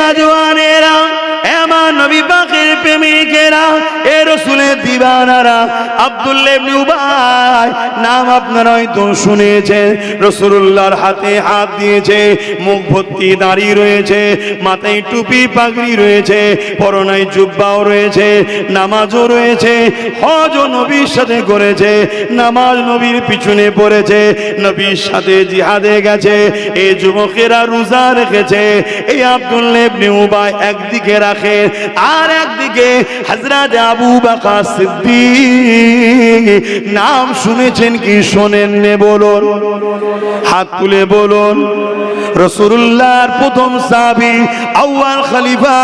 নজওয়ানেরা, আমার নবী পাকের প্রেমিকেরা, এ রাসূলের দিওয়ানারা, আব্দুল্লাহ ইবনে উবাই নাম আপনারা হয়তো শুনেছেন। রাসূলুল্লাহর হাতে হাত দিয়েছে, মুখ ভর্তি দাড়ি রয়েছে, মাথায় টুপি পাগড়ি রয়েছে, পরনায় জুব্বাও রয়েছে, নামাজও রয়েছে, হজও নবীর সাথে করেছে, নামাজ নবীর পিছনে পড়েছে, নবীর সাথে জিহাদে গেছে। এই যুবকেরা রোজা রেখেছে। এই আব্দুল্লাহ ইবনে উবাই একদিকে রাখে, আর একদিকে হযরত আবু বকর সিদ্দিক। নাম শুনেছেন কি শোনেননি বলুন? হাত তুলে বলুন। রাসূলুল্লাহর প্রথম সাহাবী, আউয়াল খলিফা,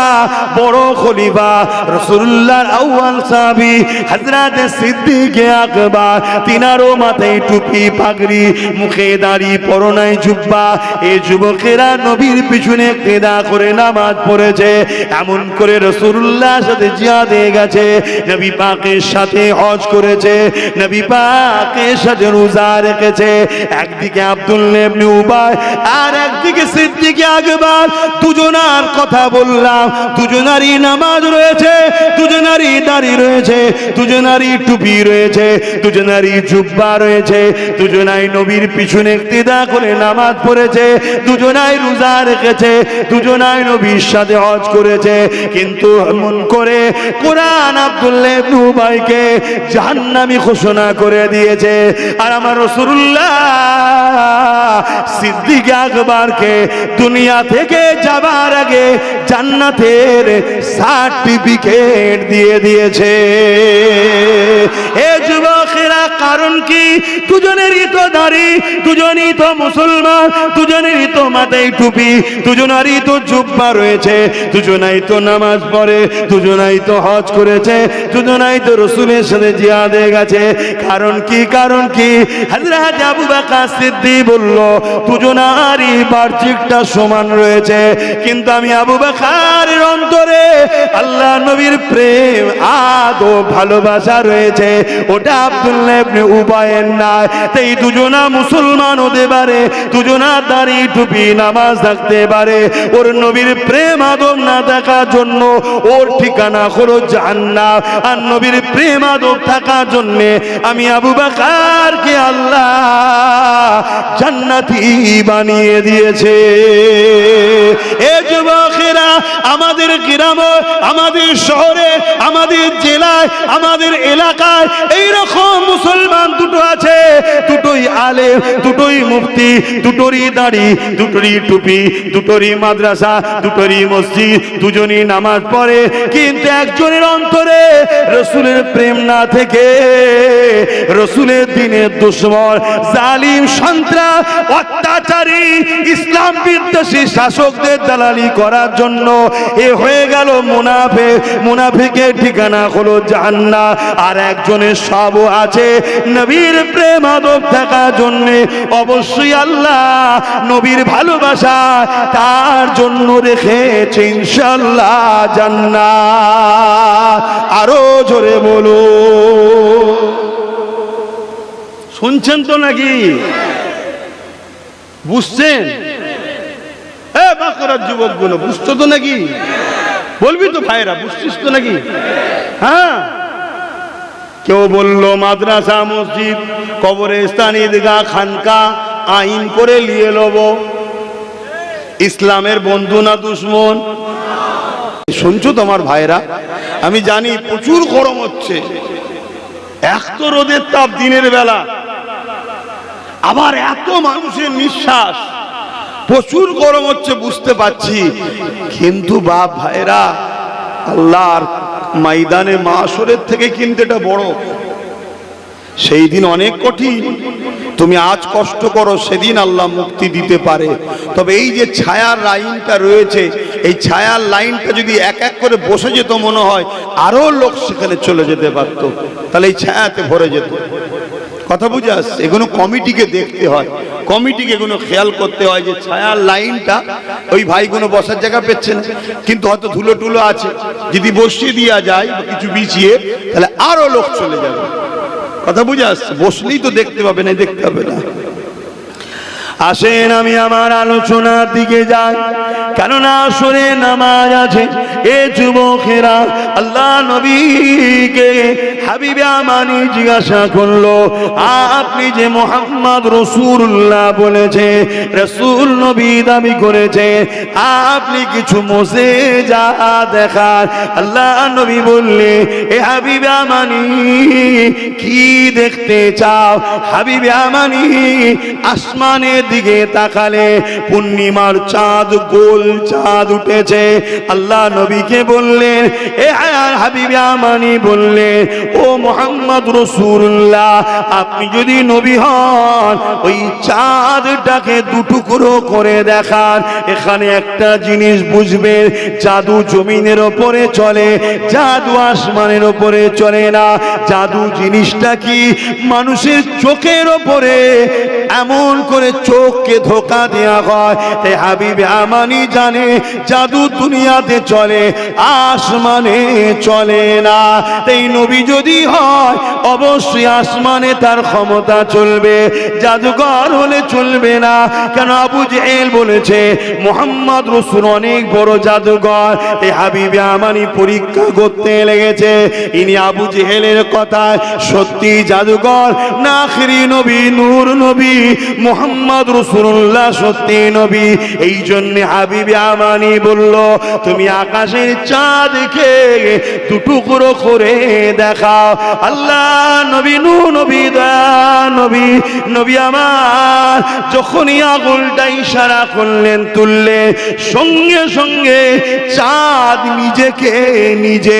বড় খলিফা, রাসূলুল্লাহর আউয়াল সাহাবী হযরত সিদ্দিক আকবর। তিনারও মাথায় টুপি পাগড়ি, মুখে দাড়ি, পরনায় জুব্বা। এই যুবকেরা নবীর পিছনে ইক্তেদা করে নামাজ পড়েছে। এমন করে রাসূলুল্লাহর সাথে জিহাদে গেছে, নবী পাকের সাথে হজ করেছে, নবী পাকের সাথে রোজা রেখেছে। একদিকে আব্দুল্লাহ ইবনে উবাই, আর একদিকে সিদ্দিক আকবর। দুজনার কথা বললাম, দুজনারই নামাজ রয়েছে, দুজনারই দাড়ি রয়েছে, দুজনারই টুপি রয়েছে, দুজনারই জুব্বা রয়েছে, দুজনাই নবীর পিছনে ইক্তেদা করে নামাজ পড়েছে, দুজনাই রোজা রেখেছে, দুজনাই নবীর সাথে হজ করেছে। কিন্তু এমন করে কোরআন আব্দুল্লাহ ইবনে উবাইকে জাহান্নামী ঘোষণা করে দিয়েছে, আর আমার রাসূলুল্লাহ সিদ্দিক আকবরকে দুনিয়া থেকে যাবার আগে জান্নাতের সার্টিফিকেট দিয়ে দিয়েছে। এ যুবকেরা, কারণ কি? দুজনেরই তো দাড়ি, দুজনই তো মুসলমান, দুজনেরই তো মাথায় টুপি, দুজনেরই তো জুব্বা রয়েছে, দুজনাই তো নামাজ পড়ে, দুজনাই তো হজ করেছে, দুজনাই তো রাসূলের সাথে জিহাদে গেছে। কারণ কি? কারণ কি? হযরত আবু বকর সিদ্দিক বলল, দুজনারই বাহ্যিকটা সমান রয়েছে, কিন্তু আমি আবু বকরের অন্তরে আল্লাহ নবীর প্রেম, আদব, ভালোবাসা রয়েছে, ওটা আব্দুল্লাহ ইবনে উবাইয়ের নাই। তাই দুজনা মুসলমান হতে পারে, দুজনা দাড়ি টুপি নামাজ থাকতে পারে, ওর নবীর প্রেম আদব না থাকার জন্য ওর ঠিকানা হলো জাহান্নাম। আর নবীর প্রেম আদব থাকার জন্য আমি আবু বকরকে আল্লাহ জান্নাতি বানিয়ে দিয়েছে। এ যুবকেরা, আমাদের গ্রামে, আমাদের শহরে, আমাদের জেলায়, আমাদের এলাকায় এইরকম মুসলমান দুটো আছে, দুটোই আলেম, দুটোই মুফতি, দুটোরই দাড়ি, দুটোরই টুপি, দুটোরই মাদ্রাসা, দুটোরই মসজিদ, দুজনই নামাজ পড়ে, কিন্তু একজনের অন্তরে রাসূলের প্রেম না থেকে রাসূলের দ্বীনের দুশমন, জালিম, সন্ত্রাস, অত্যাচারী, ইসলাম বিদ্বেষী শাসকদের দালালি করার জন্য এ হয়ে গেল মুনাফিক। মুনাফিকের ঠিকানা হলো জাহান্নাম। আর একজনের সব আছে নবীর প্রেম আদব থাকার জন্য, অবশ্যই আল্লাহ নবীর ভালোবাসা তার জন্য রেখেছে ইনশাআল্লাহ জান্নাত। আরো জোরে বলো। শুনছেন তো নাকি? বুঝছেন? এ বাঁকুড়ার যুবকগুলো, বুঝছো তো নাকি? বলবি তো ভাইরা, বুঝছিস তো নাকি? হ্যাঁ। কেউ বললো মাদ্রাসা, মসজিদ, কবরস্থান, ঈদগাহ, খানকা আইন করে নিয়ে লব। ইসলামের বন্ধু না দুশমন? শুনছো তোমার ভাইরা? আমি জানি প্রচুর গরম হচ্ছে, এক তো রোদের তাপ দিনের বেলা, আবার এত মানুষের নিঃশ্বাস, প্রচুর গরম হচ্ছে, বুঝতে পারছি। কিন্তু বাপ ভাইরা, আল্লাহর ময়দানে মাশরের থেকে কিন্তু এটা বড়। সেই দিন অনেক কঠিন। তুমি আজ কষ্ট করো, সেদিন আল্লাহ মুক্তি দিতে পারে। তবে এই যে ছায়ার লাইনটা রয়েছে, এই ছায়ার লাইনটা যদি এক এক করে বসে যেত, মনে হয় আরো লোক সেখানে চলে যেতে পারত, তাহলে এই ছায়াতে ভরে যেত। কথা বুঝে আসছে? এগুলো কমিটিকে দেখতে হয়, কমিটিকে এগুলো খেয়াল করতে হয় যে ছায়ার লাইনটা, ওই ভাইগুলো বসার জায়গা পেচ্ছেন, কিন্তু হয়তো ধুলো টুলো আছে, যদি বসিয়ে দেওয়া যায় কিছু বিছিয়ে, তাহলে আরো লোক চলে যাবে। কথা বুঝে আসছে? বসলেই তো দেখতে পাবে না, দেখতে হবে না। আসেন আমি আমার আলোচনার দিকে যাই। কেননা আসরে নামাজ আছে। এ যুবকেরা, আল্লাহ নবীকে হাবিবে আমানি জিজ্ঞাসা করলো, আপনি যে মুহাম্মদ রাসূলুল্লাহ বলেছে, রাসূল নবী দাবি করেছে, আপনি কিছু মুজিজা দেখান। আল্লাহ নবী বললে, এ হাবিবে আমানি কি দেখতে চাও? হাবিবে আমানি আসমানের দিকে তাকালে পূর্ণিমার চাঁদ, গোল চাঁদ উঠেছে। আল্লাহ নবীকে বললেন, এ হাবিবে আমানি বললেন, ও মুহাম্মদ রাসূলুল্লাহ, আপনি যদি নবী হন ওই চাঁদটাকে দুটুকরো করে দেখান। এখানে একটা জিনিস বুঝবেন, জাদু জমিনের ওপরে চলে, জাদু আসমানের ওপরে চলে না। জাদু জিনিসটা কি? মানুষের চোখের ওপরে এমন করে চোখকে ধোকা দেওয়া হয়। তাই হাবিবে আমানি জানে জাদু দুনিয়াতে চলে, আসমানে চলে না। তাই নবী যদি হয় অবশ্যই আসমানে তার ক্ষমতা চলবে, জাদুঘর হলে চলবে না। কেন? আবু জেহেল বলেছে মুহাম্মদ রাসূল অনেক বড় জাদুঘর। এই হাবিবে আমানি পরীক্ষা করতে লেগেছে, ইনি আবু জেহেলের কথা সত্যি জাদুঘর না আখিরি নবী, নূর নবী মুহাম্মদ রাসূলুল্লাহ সত্যি নবী। এই জন্য হাবিবে আমানি বলল, তুমি আকাশের চাঁদকে দুটুকরো করে দেখাও। আল্লাহ নবী, নূর নবী, দয়া নবী, নবী আমার যখনই আঙুলটা ইশারা করলেন, তুললেন, সঙ্গে সঙ্গে চাঁদ নিজেকে নিজে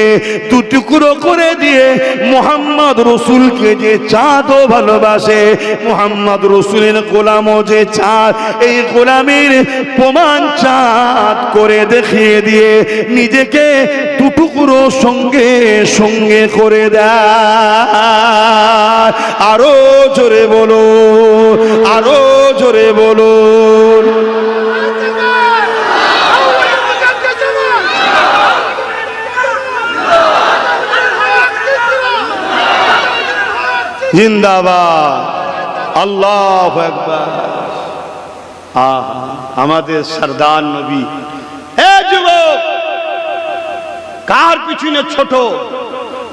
দুটুকরো করে দিয়ে মুহাম্মদ রাসূলকে, যে চাঁদও ভালোবাসে, মুহাম্মদ রাসূলের গোলামও যে চাঁদ, এই গোলামের প্রমাণ চাঁদ করে দেখিয়ে দিয়ে নিজেকে দুটুকরো সঙ্গে সঙ্গে করে দেয়। আরো জোরে বলো, আরো জোরে বলুন। জিন্দাবাদ, আল্লাহু আকবার। আমাদের সরদার নবী। হে যুবক, কার পিছনে ছোট,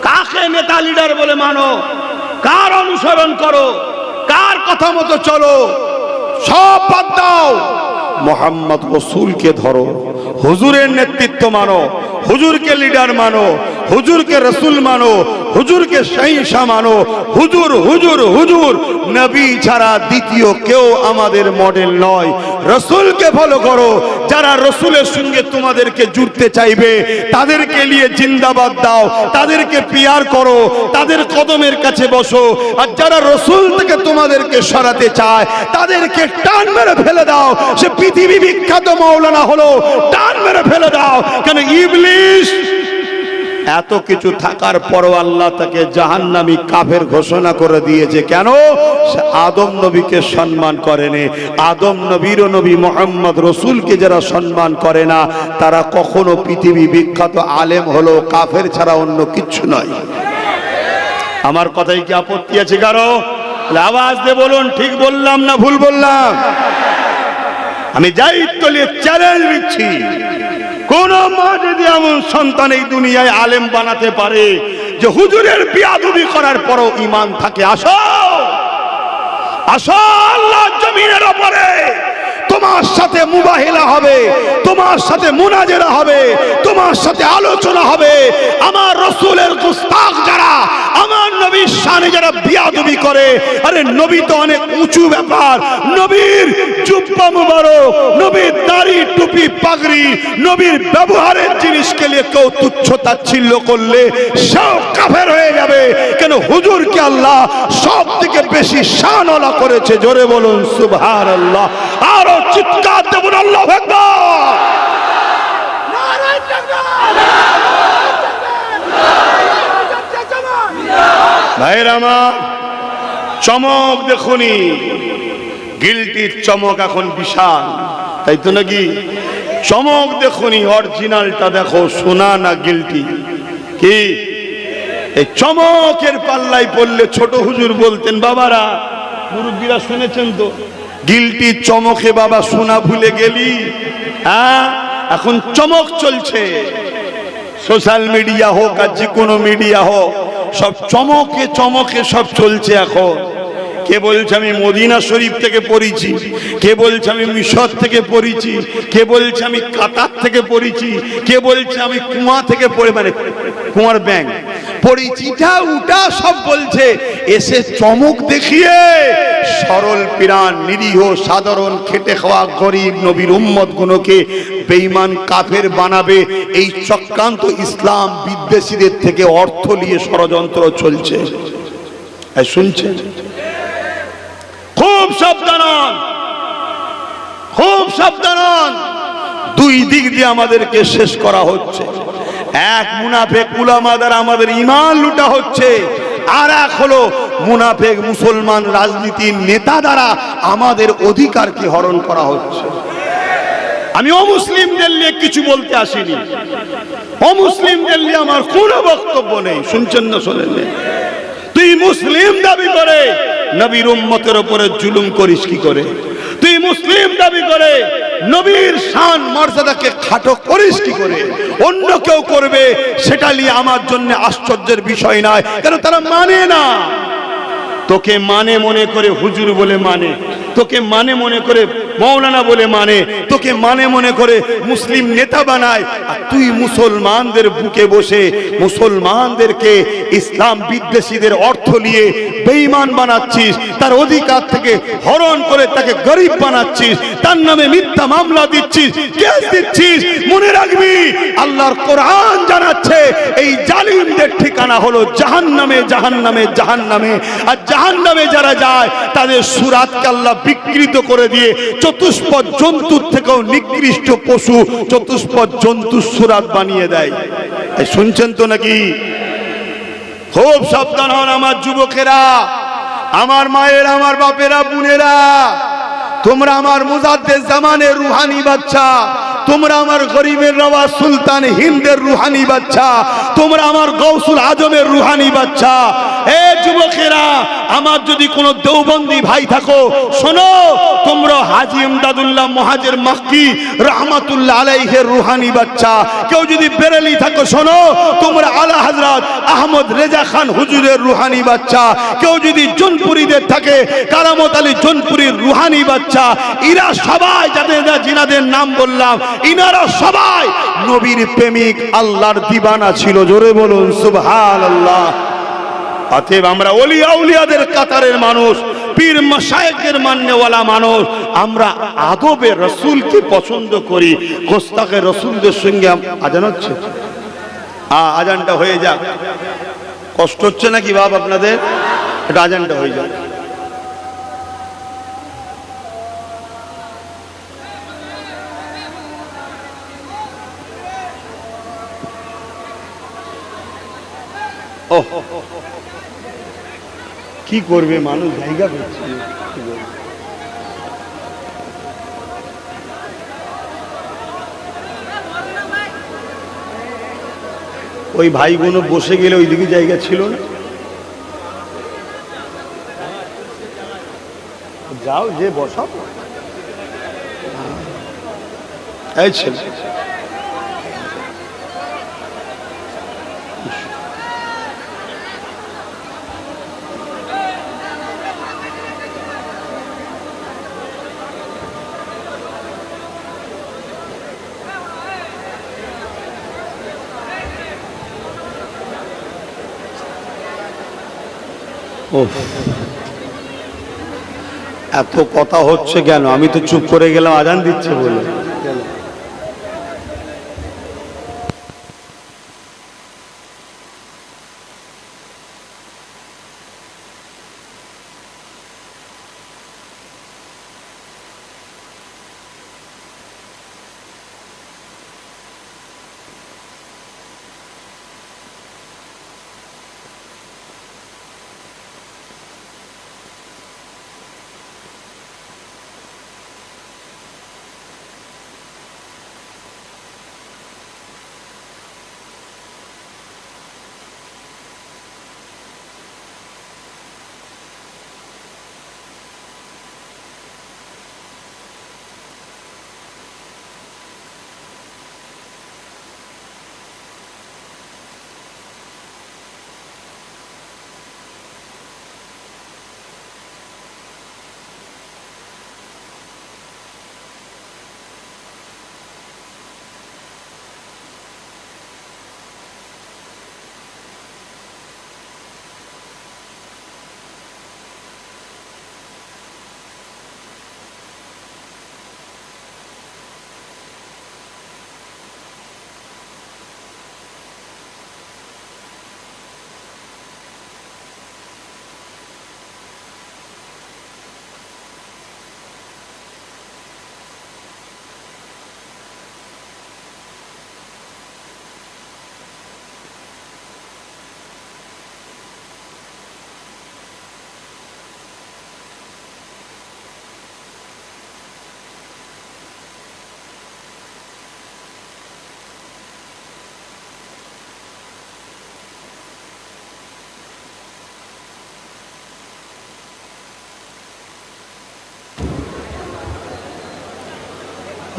কাকে নেতা লিডার বলে মানো, কার অনুসরণ করো, কার কথা মতো চলো, সব বাদ দাও, মুহাম্মদ রাসূলকে ধরো, হুজুরের নেতৃত্ব মানো, হুজুরকে লিডার মানো, হুজুরকে রাসূল মানো, হুজুরকে শাহিনশাহ মানো। হুজুর হুজুর হুজুর, নবী ছাড়া দ্বিতীয় কেউ আমাদের মডেল নয়। রাসূলকে ফলো করো। যারা রাসূলের সঙ্গে তোমাদেরকে জুড়তে চাইবে তাদেরকে নিয়ে জিন্দাবাদ দাও, তাদেরকে পিয়ার করো, তাদের কদমের কাছে বসো। আর যারা রাসূল থেকে তোমাদেরকে সরাতে চায় তাদেরকে টান মেরে ফেলে দাও। সে পৃথিবী বিখ্যাত মাওলানা হলো, টান মেরে ফেলে দাও। কেন? ইবলিস এত কিছু থাকার পরও আল্লাহ তাকে জাহান্নামী কাফের ঘোষণা করে দিয়েছে। কেন? সে আদম নবীকে সম্মান করেনি। আদম নবীর নবী মুহাম্মদ রাসূলকে যারা সম্মান করে না তারা কখনো পৃথিবী বিখ্যাত আলেম হলো কাফের ছাড়া অন্য কিচ্ছু নয়। আমার কথাই কি আপত্তি আছে কারো? আওয়াজ দিয়ে বলুন, ঠিক বললাম না ভুল বললাম? আমি দায়িত্ব নিয়ে চ্যালেঞ্জ দিচ্ছি, কোন মা যদি এমন সন্তান এই দুনিয়ায় আলেম বানাতে পারে যে হুজুরের বিয়াদবি করার পরও ঈমান থাকে, আসো আসো আল্লাহর জমিনের উপরে তোমার সাথে মুবাহিলা হবে, তোমার সাথে মুনাজেরা হবে, তোমার সাথে আলোচনা হবে। আমার রাসূলের গুস্তাখ যারা, আমার নবীর শানে যারা বিয়াদবি করে, আরে নবী তো অনেক উঁচু ব্যাপার। নবীর জুব্বা মুবারক, নবীর দাড়ি টুপি পাগড়ি, নবীর ব্যবহারের জিনিসকে নিয়ে কেউ তুচ্ছ তাচ্ছিল্য করলে সেও কাফের হয়ে যাবে। কেন? হুজুরকে আল্লাহ সব থেকে বেশি শানওয়ালা করেছে। জোরে বলুন সুবহানাল্লাহ। আরো চিৎকার দেবুন আল্লাহু আকবার। নারায়ে তাকবীর। ভাইরা আমার, চমক দেখুনি, গিলটির চমক এখন বিশাল, তাই তো নাকি? চমক দেখুনি, অরিজিনালটা দেখো, সোনা না গিলটি। কি এই চমকের পাল্লাই পড়লে ছোট হুজুর বলতেন, বাবারা মুরব্বীরা শুনেছেন তো, গিলটির চমকে বাবা সোনা ভুলে গেলি। হ্যাঁ, এখন চমক চলছে, সোশ্যাল মিডিয়া হোক আর যে কোনো মিডিয়া হোক, সব চমকে চমকে সব চলছে এখন। কে বলছে আমি মদিনা শরীফ থেকে পড়েছি, কে বলছে আমি মিশর থেকে পড়েছি, কে বলছে আমি কাতার থেকে পড়েছি, কে বলছে আমি কুয়া থেকে পড়ে, মানে কুয়ার ব্যাংক পড়েছি, উটা সব বলছে। এসে চমক দেখিয়ে সরল প্রাণ নিরীহ সাধারণ খেটে খাওয়া গরিব নবীর উম্মত গুলোকে বেঈমান কাফের বানাবে, এই চক্রান্ত ইসলাম বিদ্বেষীদের থেকে অর্থ নিয়ে ষড়যন্ত্র চলছে। শুনছেন? খুব সাবধান, খুব সাবধান। দুই দিক দিয়ে আমাদেরকে শেষ করা হচ্ছে। এক, মুনাফেক উলামা দ্বারা আমাদের ঈমান লুটা হচ্ছে, আর এক হলো মুনাফেক মুসলমান রাজনীতির নেতা দ্বারা আমাদের অধিকারকে হরণ করা হচ্ছে। আমি অমুসলিমদের নিয়ে কিছু বলতে আসিনি, অমুসলিমদের নিয়ে আমার কোনো বক্তব্য নেই। শুনছেন না? শোনেন? তুই মুসলিম দাবি করে নবীর উম্মতের উপরে জুলুম করিস কি করে? তুই মুসলিম দাবি করে নবীর শান মর্যাদাকে খাটো করিস কি করে? অন্য কেউ করবে সেটা নিয়ে আমার জন্য আশ্চর্যের বিষয় নয়, কারণ তারা মানে না। তোকে মানে মনে করে হুজুর বলে মানে, তোকে মানে মনে করে মৌলানা বলে মানে, তোকে মানে মনে করে মুসলিম নেতা বানায়, আর তুই মুসলমানদের বুকে বসে মুসলমানদেরকে ইসলাম বিদ্বেষীদের অর্থ নিয়ে বেঈমান বানাচ্ছিস, তার অধিকার থেকে হরণ করে তাকে গরিব বানাচ্ছিস, তার নামে মিথ্যা মামলা দিচ্ছিস, কেস দিচ্ছিস। মনে রাখবি আল্লাহর কোরআন জানাচ্ছে এই জালিমদের ঠিকানা হলো জাহান্নামে, জাহান্নামে, জাহান্নামে। আর জাহান্নামে যারা যায় তাদের সুরাতকে আল্লাহ বিকৃত করে দিয়ে চতুষ্পদ জন্তুর থেকেও নিকৃষ্ট পশু চতুষ্পদ জন্তুর সুরাত বানিয়ে দেয়। শুনছেন তো নাকি? খুব সাবধান হন আমার যুবকেরা, আমার মায়ের, আমার বাপেরা, বোনেরা। তোমরা আমার মুজাদ্দেদ জামানের রুহানি বাচ্চা, তোমরা আমার গরিবের নওয়াজ সুলতান হিন্দের রুহানি বাচ্চা, তোমরা আমার গৌসুল আজমের রুহানি বাচ্চা। এ যুবকেরা, আমার যদি কোনো দেওবন্দি ভাই থাকো শোনো, তোমরা হাজী ইমদাদুল্লাহ মুহাজির মাক্কি রাহমাতুল্লাহ আলাইহির রুহানি বাচ্চা। কেউ যদি বেরেলি থাকো শোনো, তোমরা আলা হযরত আহমদ রেজা খান হুজুরের রুহানি বাচ্চা। কেউ যদি জোনপুরীদের থাকে, কারামত আলী জোনপুরীর রুহানি বাচ্চা। এরা সবাই যাদের জিনাদের নাম বললাম, ইনারা সবাই নবীর প্রেমিক, আল্লাহর দিবানা ছিল। জোরে বলুন সুবহানাল্লাহ। অতএব আমরা ওলি আউলিয়াদের কাতারের মানুষ, পীর মাশায়েখের মাননেওয়ালা মানুষ। আমরা আদবে রাসূলকে পছন্দ করি, গোস্তাকে রাসূলদের সঙ্গে। আজান হচ্ছে, আজানটা হয়ে যাক। কষ্ট হচ্ছে নাকি বাপ আপনাদের? এটা আজানটা হয়ে যাক। কি করবে মানুষ, জায়গা করছে। ওই ভাইগুলো বসে গেলে ওইদিকে জায়গা ছিল না। যাও, যে বসাও। এই ছেলে এত কথা হচ্ছে কেন? আমি তো চুপ করে গেলাম আজান দিচ্ছে বলে।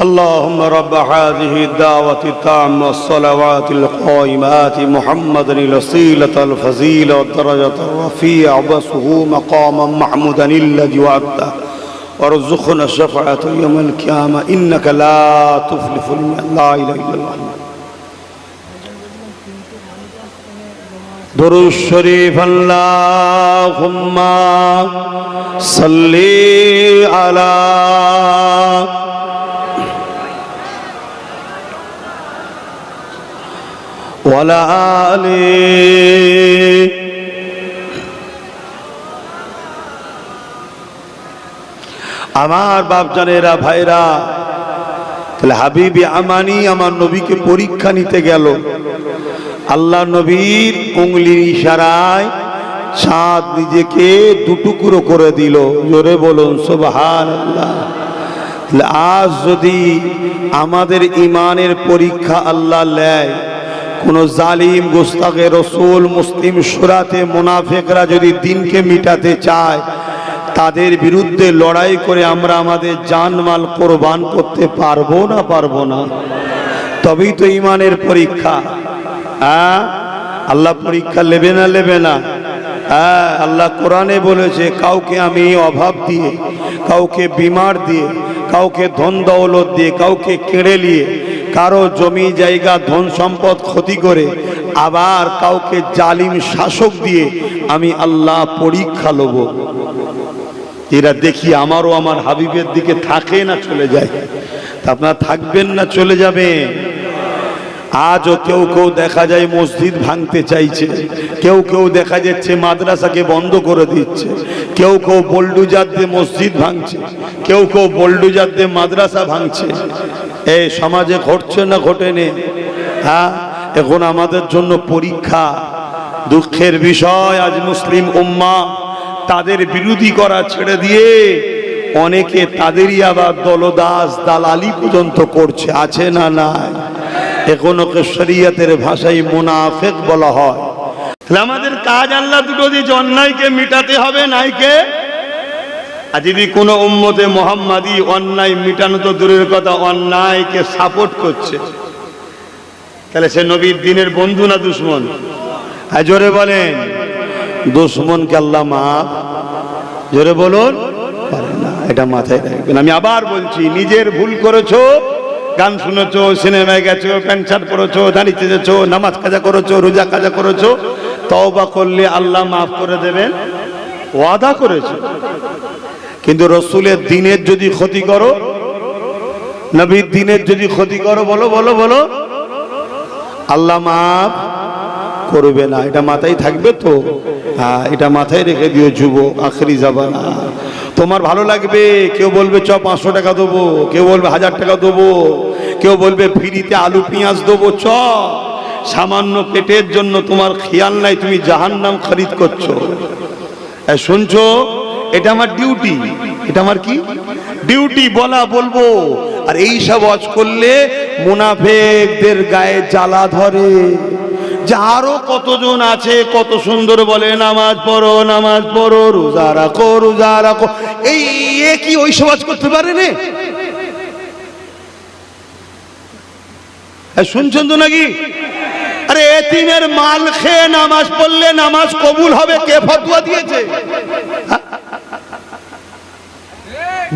اللهم رب هذه الدعوة التامة والصلوات القائمات محمدا الوسيلة الفضيلة والدرجة الرفيعة وبعثه مقاما محمودا الذي وعدته وارزقنا الشفاعة يوم القيامة إنك لا تخلف الميعاد لا إله إلا الله درود الشريف اللهم صل على وعلى آله আমার বাপজানেরা ভাইরা তাহলে হাবিবি আমানি আমার নবীকে পরীক্ষা নিতে গেল আল্লাহ নবীর উঙ্গলির ইশারায় চাঁদ নিজেকে দুটুকরো করে দিল জোরে বলুন সুবহানাল্লাহ আজ যদি আমাদের ইমানের পরীক্ষা আল্লাহ নেয় কোন জালিম গোস্তাকে রসুল মুসলিম সুরাতে মুনাফিকরা যদি দিনকে মিটাতে চায় তাদের বিরুদ্ধে লড়াই করে আমরা আমাদের জানমাল কোরবান করতে পারবো না তবেই তো ইমানের পরীক্ষা আল্লাহ পরীক্ষা নেবে না আল্লাহ কোরআনে বলেছে কাউকে আমি অভাব দিয়ে কাউকে বিমার দিয়ে কাউকে ধন দৌলত দিয়ে কাউকে কেড়ে নিয়ে কারো জমি জায়গা ধন সম্পদ ক্ষতি করে আবার কাউকে জালিম শাসক দিয়ে আমি আল্লাহ পরীক্ষা লব এরা দেখি আমারও আমার হাবিবের দিকে থাকে না চলে যায় তা আপনারা থাকবেন না চলে যাবেন আজও কেউ কেউ দেখা যায় মসজিদ ভাঙতে চাইছে কেউ কেউ দেখা যাচ্ছে মাদ্রাসাকে বন্ধ করে দিচ্ছে কেউ কেউ বোল্ডুজার দিয়ে মসজিদ ভাঙছে কেউ কেউ বোল্ডুজার দিয়ে মাদ্রাসা ভাঙছে এই সমাজে ঘটছে না ঘটেনি এখন আমাদের জন্য পরীক্ষা দুঃখের বিষয় আজ মুসলিম উম্মাহ তাদের বিরোধী করা ছেড়ে দিয়ে অনেকে তাদেরই আবার দলদাস দালালি পর্যন্ত করছে আছে না নাই এখনকে শরীয়তের ভাষায় মুনাফিক বলা হয় তাহলে আমাদের কাজ আল্লাহ দুটো দিয়ে অন্যায়কে মিটাতে হবে নাইকে আর যদি কোনো উম্মতে মুহাম্মাদি অন্যায় মিটানো তো দূরের কথা অন্যায়কে সাপোর্ট করছে তাহলে সে নবীর দিনের বন্ধু না দুশমন জোরে বলেন দুশমনকে আল্লাহ মাফ জোরে বলুন পারে না এটা মাথায় রাখবেন আমি আবার বলছি নিজের ভুল করেছো গান শুনেছো সিনেমায় গেছো প্যান্ট শার্ট পরেছো দাঁড়িয়ে যেছো নামাজ কাজা করেছো রোজা কাজা করেছো তওবা করলে আল্লাহ মাফ করে দেবেন ওয়াদা করেছে কিন্তু রসুলের দিনের যদি ক্ষতি করো নবীর দিনের যদি ক্ষতি করো বলো বলো বলো আল্লাহ মাফ করবে না এটা মাথায় থাকবে তো হ্যাঁ এটা মাথায় রেখে দিও যুবক আখরি জামানা তোমার ভালো লাগবে কেউ বলবে 500 টাকা দেবো কেউ বলবে 1000 টাকা দেবো কেউ বলবে ফ্রিতে আলু পেঁয়াজ দেবো সামান্য পেটের জন্য তোমার খেয়াল নাই তুমি জাহান্নাম খরিদ করছো শুনছো এটা আমার ডিউটি এটা আমার কি ডিউটি বলবো আর এই সব ওয়াজ করলে মুনাফিকদের গায়ে জ্বালা ধরে যে আরো কতজন আছে কত সুন্দর বলে নামাজ পড়ো রোজা রাখো এই কি ওই সমাজ করতে পারে না শুনছেন তো নাকি আরে এতিমের মাল খেয়ে নামাজ পড়লে নামাজ কবুল হবে কে ফতোয়া দিয়েছে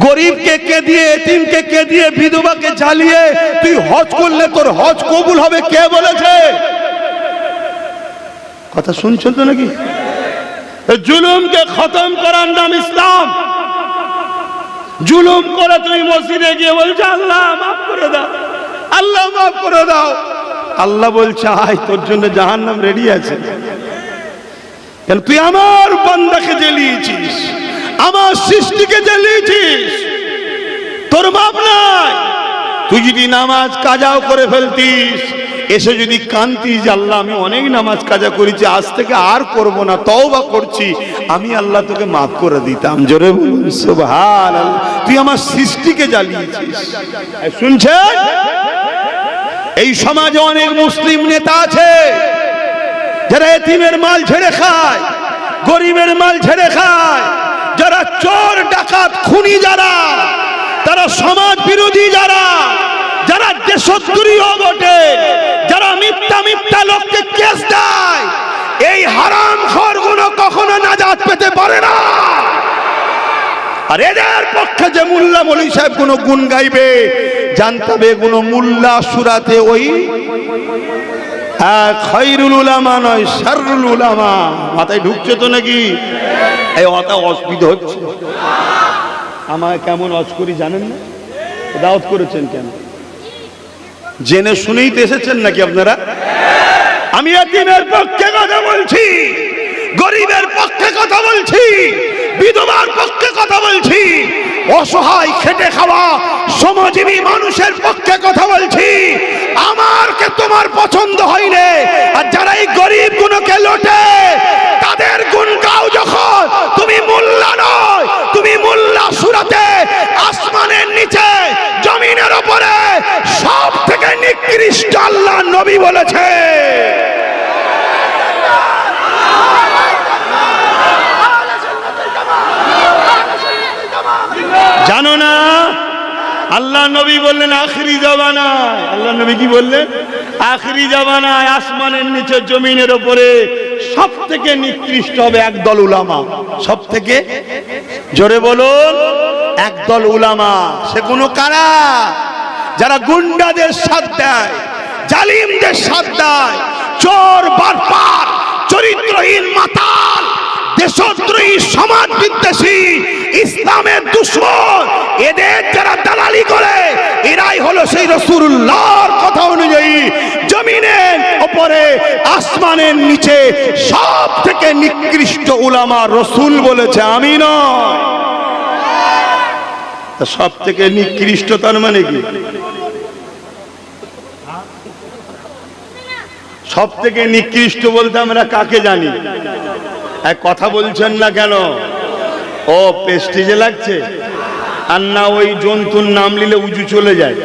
গরিবকে কে দিয়ে এতিমকে কে দিয়ে বিধবাকে জ্বালিয়ে তুই হজ করলে তোর হজ কবুল হবে কে বলেছে কথা শুনছেন তো নাকি জুলুমকে খতম করার নাম ইসলাম জুলুম করে তুমি মসজিদে গিয়ে বলছো আল্লাহ মাফ করে দাও আল্লাহ মাফ করে দাও আল্লাহ বলছে আয় তোর জন্য জাহান্নাম রেডি আছে কেন তুই আমার বান্দাকে জ্বালিয়েছিস আমার সৃষ্টিকে জ্বালিয়েছিস তোর মাপ নাই তুই যদি নামাজ কাজাও করে ফেলতিস এসে যদি কান্তিস আল্লাহ আমি অনেক নামাজ কাজা করেছি আজ থেকে আর করব না তওবা করছি আমি আল্লাহ তোকে মাফ করে দিতাম জোরে বলুন সুবহানাল্লাহ তুই আমার সৃষ্টিকে জ্বালিয়েছিস শুনছেন এই সমাজে অনেক মুসলিম নেতা আছে যারা এতিমের মাল ছেড়ে খায় গরিবের মাল ছেড়ে খায় যারা চোর ডাকাত খুনি যারা তারা সমাজ বিরোধী, যারা যারা দেশদ্রোহী বটে, যারা মিথ্যা মিথ্যা লোককে কেস দেয়, এই হারামখোরগুলো কখনো নাজাত পেতে পারে না। আর এদের পক্ষে যে মোল্লা মৌলভী সাহেব কোন গুণ গাইবে, জানতে হবে কোন মোল্লা সুরাতে ওই খায়রুল উলামা নয়, শাররুল উলামা। মাথায় ঢুকছে তো নাকি? এই অত অসুবিধা হচ্ছে। আমায় কেমন অজ করি জানেন না? দাওয়াত করেছেন কেন? জেনে শুনেই তো এসেছেন নাকি আপনারা? আমি এতিমের পক্ষে কথা বলছি, গরিবের পক্ষে কথা বলছি, বিধবার পক্ষে কথা বলছি, অসহায় খেটে খাওয়া শ্রমজীবী মানুষের পক্ষে কথা বলছি। আমারকে তোমার পছন্দ হয়নি, আর যারা এই গরিব গুণকে লোটে তাদের গুণ গাও যখন, তুমি মোল্লা নয়, তুমি মোল্লা সুরাতে আসমানের নিচে জমিনের উপরে সব থেকে নিকৃষ্ট আল্লাহ নবী বলেছে। জানো না আল্লাহ নবী বললেন আখিরি জামানায়, আল্লাহ নবী কি বললেন? আখিরি জামানায় আসমানের নিচে জমিনের উপরে সব থেকে নিকৃষ্ট হবে একদল উলামা। সব থেকে জোরে বলুন, একদল উলামা। সে কোনো কারা? যারা গুন্ডাদের সাথ দেয়, জালিমদের সাথ দেয়, চোর বাটপার, চরিত্রহীন মাতাল, দেশদ্রোহী, সমাজ বিদ্বেষী, ইসলামের দুশমন, এদের যারা দালালি করে, এরাই হলো সেই রাসূলুল্লাহর কথা অনুযায়ী জমিনের উপরে আসমানের নিচে সব থেকে নিকৃষ্ট উলামা। রাসূল বলেছে, আমি নয়। সব থেকে নিকৃষ্ট তার মানে কি? সব থেকে নিকৃষ্ট বলতে আমরা কাকে জানি? এক কথা বলছেন না কেন? ও প্রেস্টিজে লাগছে, আর না ওই জন্তুর নাম নিলে উজু চলে যায়।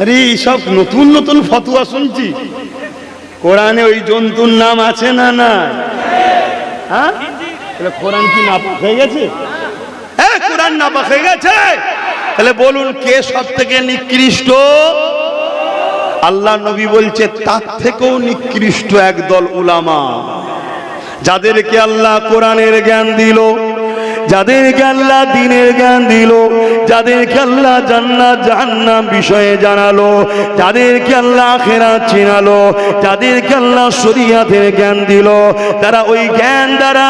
আরে সব নতুন নতুন ফতোয়া শুনছি। কোরআনে ওই জন্তুর নাম আছে না? না, হ্যাঁ? কোরআন কি নাপাক হয়ে গেছে? হ্যাঁ, কোরআন নাপাক হয়ে গেছে। তাহলে বলুন কে সব থেকে নিকৃষ্ট? আল্লাহ নবী বলছে তার থেকেও নিকৃষ্ট একদল উলামা, যাদেরকে আল্লাহ কোরআনের জ্ঞান দিল, যাদেরকে আল্লাহ দ্বীনের জ্ঞান দিল, যাদেরকে আল্লাহ জান্নাত জাহান্নাম বিষয়ে জানালো, যাদেরকে আল্লাহ আখিরাত চিনালো, যাদেরকে আল্লাহ শরীয়তের জ্ঞান দিল, তারা ওই জ্ঞান দ্বারা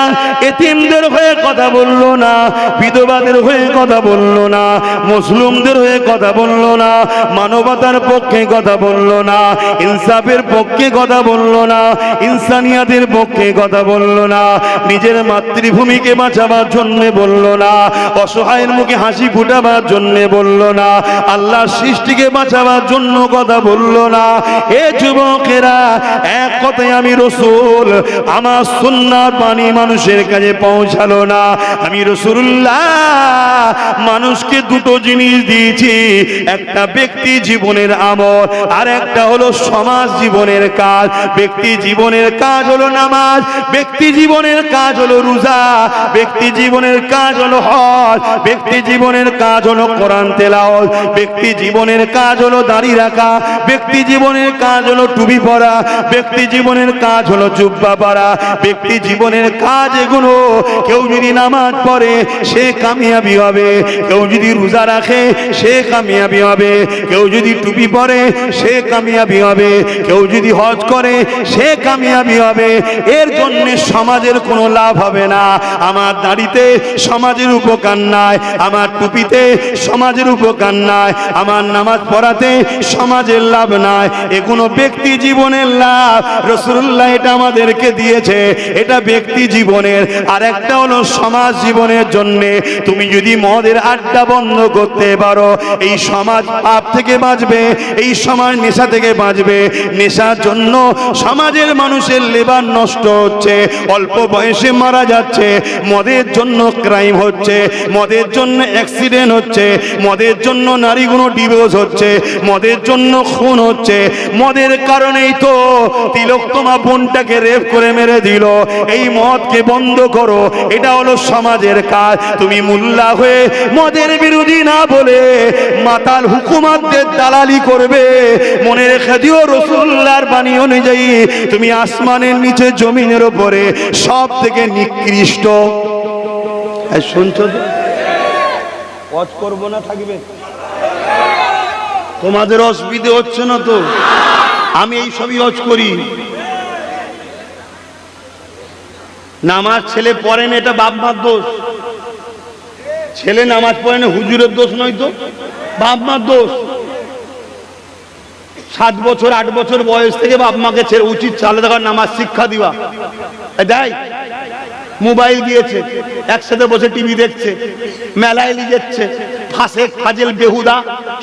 এতিমদের হয়ে কথা বলল না, বিধবাদের হয়ে কথা বলল না, মুসলিমদের হয়ে কথা বলল না, মানবতার পক্ষে কথা বলল না, ইনসাফের পক্ষে কথা বলল না, ইনসানিয়াতের পক্ষে কথা বলল না, নিজের মাতৃভূমিকে বাঁচাবার জন্য বলল না, অসহায়ের মুখে হাসি ফুটাবার জন্য বলল না, আল্লাহ সৃষ্টিকে বাঁচাবার জন্য কথা বলল না। এ যুবকেরা, এক কথায় আমি রাসূল, আমার সুন্নাত বাণী মানুষের কাছে পৌঁছালো না। আমি রাসূলুল্লাহ মানুষকে দুটো জিনিস দিয়েছি, একটা ব্যক্তি জীবনের আমল, আর একটা হলো সমাজ জীবনের কাজ। ব্যক্তি জীবনের কাজ হলো নামাজ, ব্যক্তি জীবনের কাজ হলো রোজা, ব্যক্তি জীবনের কাজ হলো হজ, ব্যক্তি জীবনের কাজ হলো কোরআন তেলাওয়াত, ব্যক্তি জীবনের কাজ হলো দাড়ি রাখা, ব্যক্তি জীবনের কাজ হলো টুপি পরা, ব্যক্তি জীবনের কাজ হলো জুব্বা পরা, ব্যক্তি জীবনের কাজ এগুলো। কেউ যদি নামাজ পড়ে সে কামিয়াবি হবে, কেউ যদি রোজা রাখে সে কামিয়াবি হবে, কেউ যদি টুপি পরে সে কামিয়াবি হবে, কেউ যদি হজ করে সে কামিয়াবি হবে। এর জন্য সমাজের কোনো লাভ হবে না। আমার দাড়িতে সমাজের উপকার নাই, আমার টুপিতে সমাজের উপকার নাই, আমার নামাজ পড়াতে সমাজের লাভ নাই। এগুলো ব্যক্তি জীবনের লাভ। রাসূলুল্লাহ এটা আমাদেরকে দিয়েছে, এটা ব্যক্তি জীবনের। আর একটা হলো সমাজ জীবনের জন্য। তুমি যদি মদের আড্ডা বন্ধ করতে পারো, এই সমাজ পাপ থেকে বাঁচবে, এই সমাজ নেশা থেকে বাঁচবে। নেশার জন্য সমাজের মানুষের লেবার নষ্ট হচ্ছে, অল্প বয়সে মারা যাচ্ছে, মদের জন্য ক্রাইম হচ্ছে, মদের জন্য অ্যাক্সিডেন্ট অ্যাক্সিডেন্ট হচ্ছে, মদের জন্য নারীগুলো ডিভোর্স হচ্ছে, মদের জন্য খুন হচ্ছে, মদের কারণেই তো তিলোত্তমা বোনটাকে রেপ করে মেরে দিল। এই মদকে বন্ধ করো, এটা হলো সমাজের কাজ। তুমি মোল্লা হয়ে মদের বিরোধী না বলে মাতাল হুকুমাতদের দালালি করবে। মনে রেখে দিও রাসূলুল্লাহর বাণী অনুযায়ী তুমি আসমানের নিচে জমিনের উপরে সব থেকে নিকৃষ্ট। শুনছো তো? ওয়াজ করবো না, থাকবে? তোমাদের অসুবিধে হচ্ছে না তো? আমি এই সবই ওয়াজ করি। নামাজ ছেলে পড়ে না, এটা বাপ মার দোষ। ছেলে নামাজ পড়ে না হুজুরের দোষ নয় তো, বাপ মার দোষ। 7 বছর 8 বছর বয়স থেকে বাপ মাকে ছেড়ে উচিত চালে দেখার নামাজ শিক্ষা দিবা। দেয় মোবাইল দিয়েছে, একসাথে বসে টিভি দেখছে, মেলায় নিয়ে যাচ্ছে, ফাসেক ফাজেল বেহুদা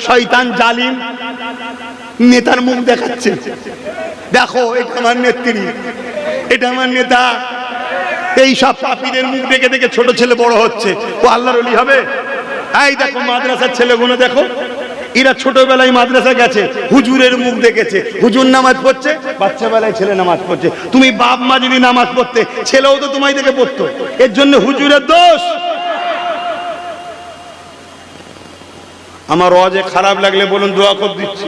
শয়তান জালিম নেতার মুখ দেখাচ্ছে। দেখো এটা আমার নেত্রী, এটা আমার নেতা। এই সব পাপীদের মুখ দেখে দেখে ছোট ছেলে বড় হচ্ছে, ও আল্লাহর ওলি হবে? এই দেখো মাদ্রাসার ছেলেগুলো দেখো, এরা ছোটবেলায় মাদ্রাসা গেছে, হুজুরের মুখ দেখেছে, হুজুর নামাজ পড়ছে, বাচ্চা বেলায় ছেলে নামাজ পড়ছে। তুমি বাপ মা যদি নামাজ পড়তে, ছেলেও তো তোমায় দেখে পড়তো। এর জন্য হুজুরের দোষ। আমার ওয়াজে খারাপ লাগলে বলুন, দোয়া করে দিচ্ছি।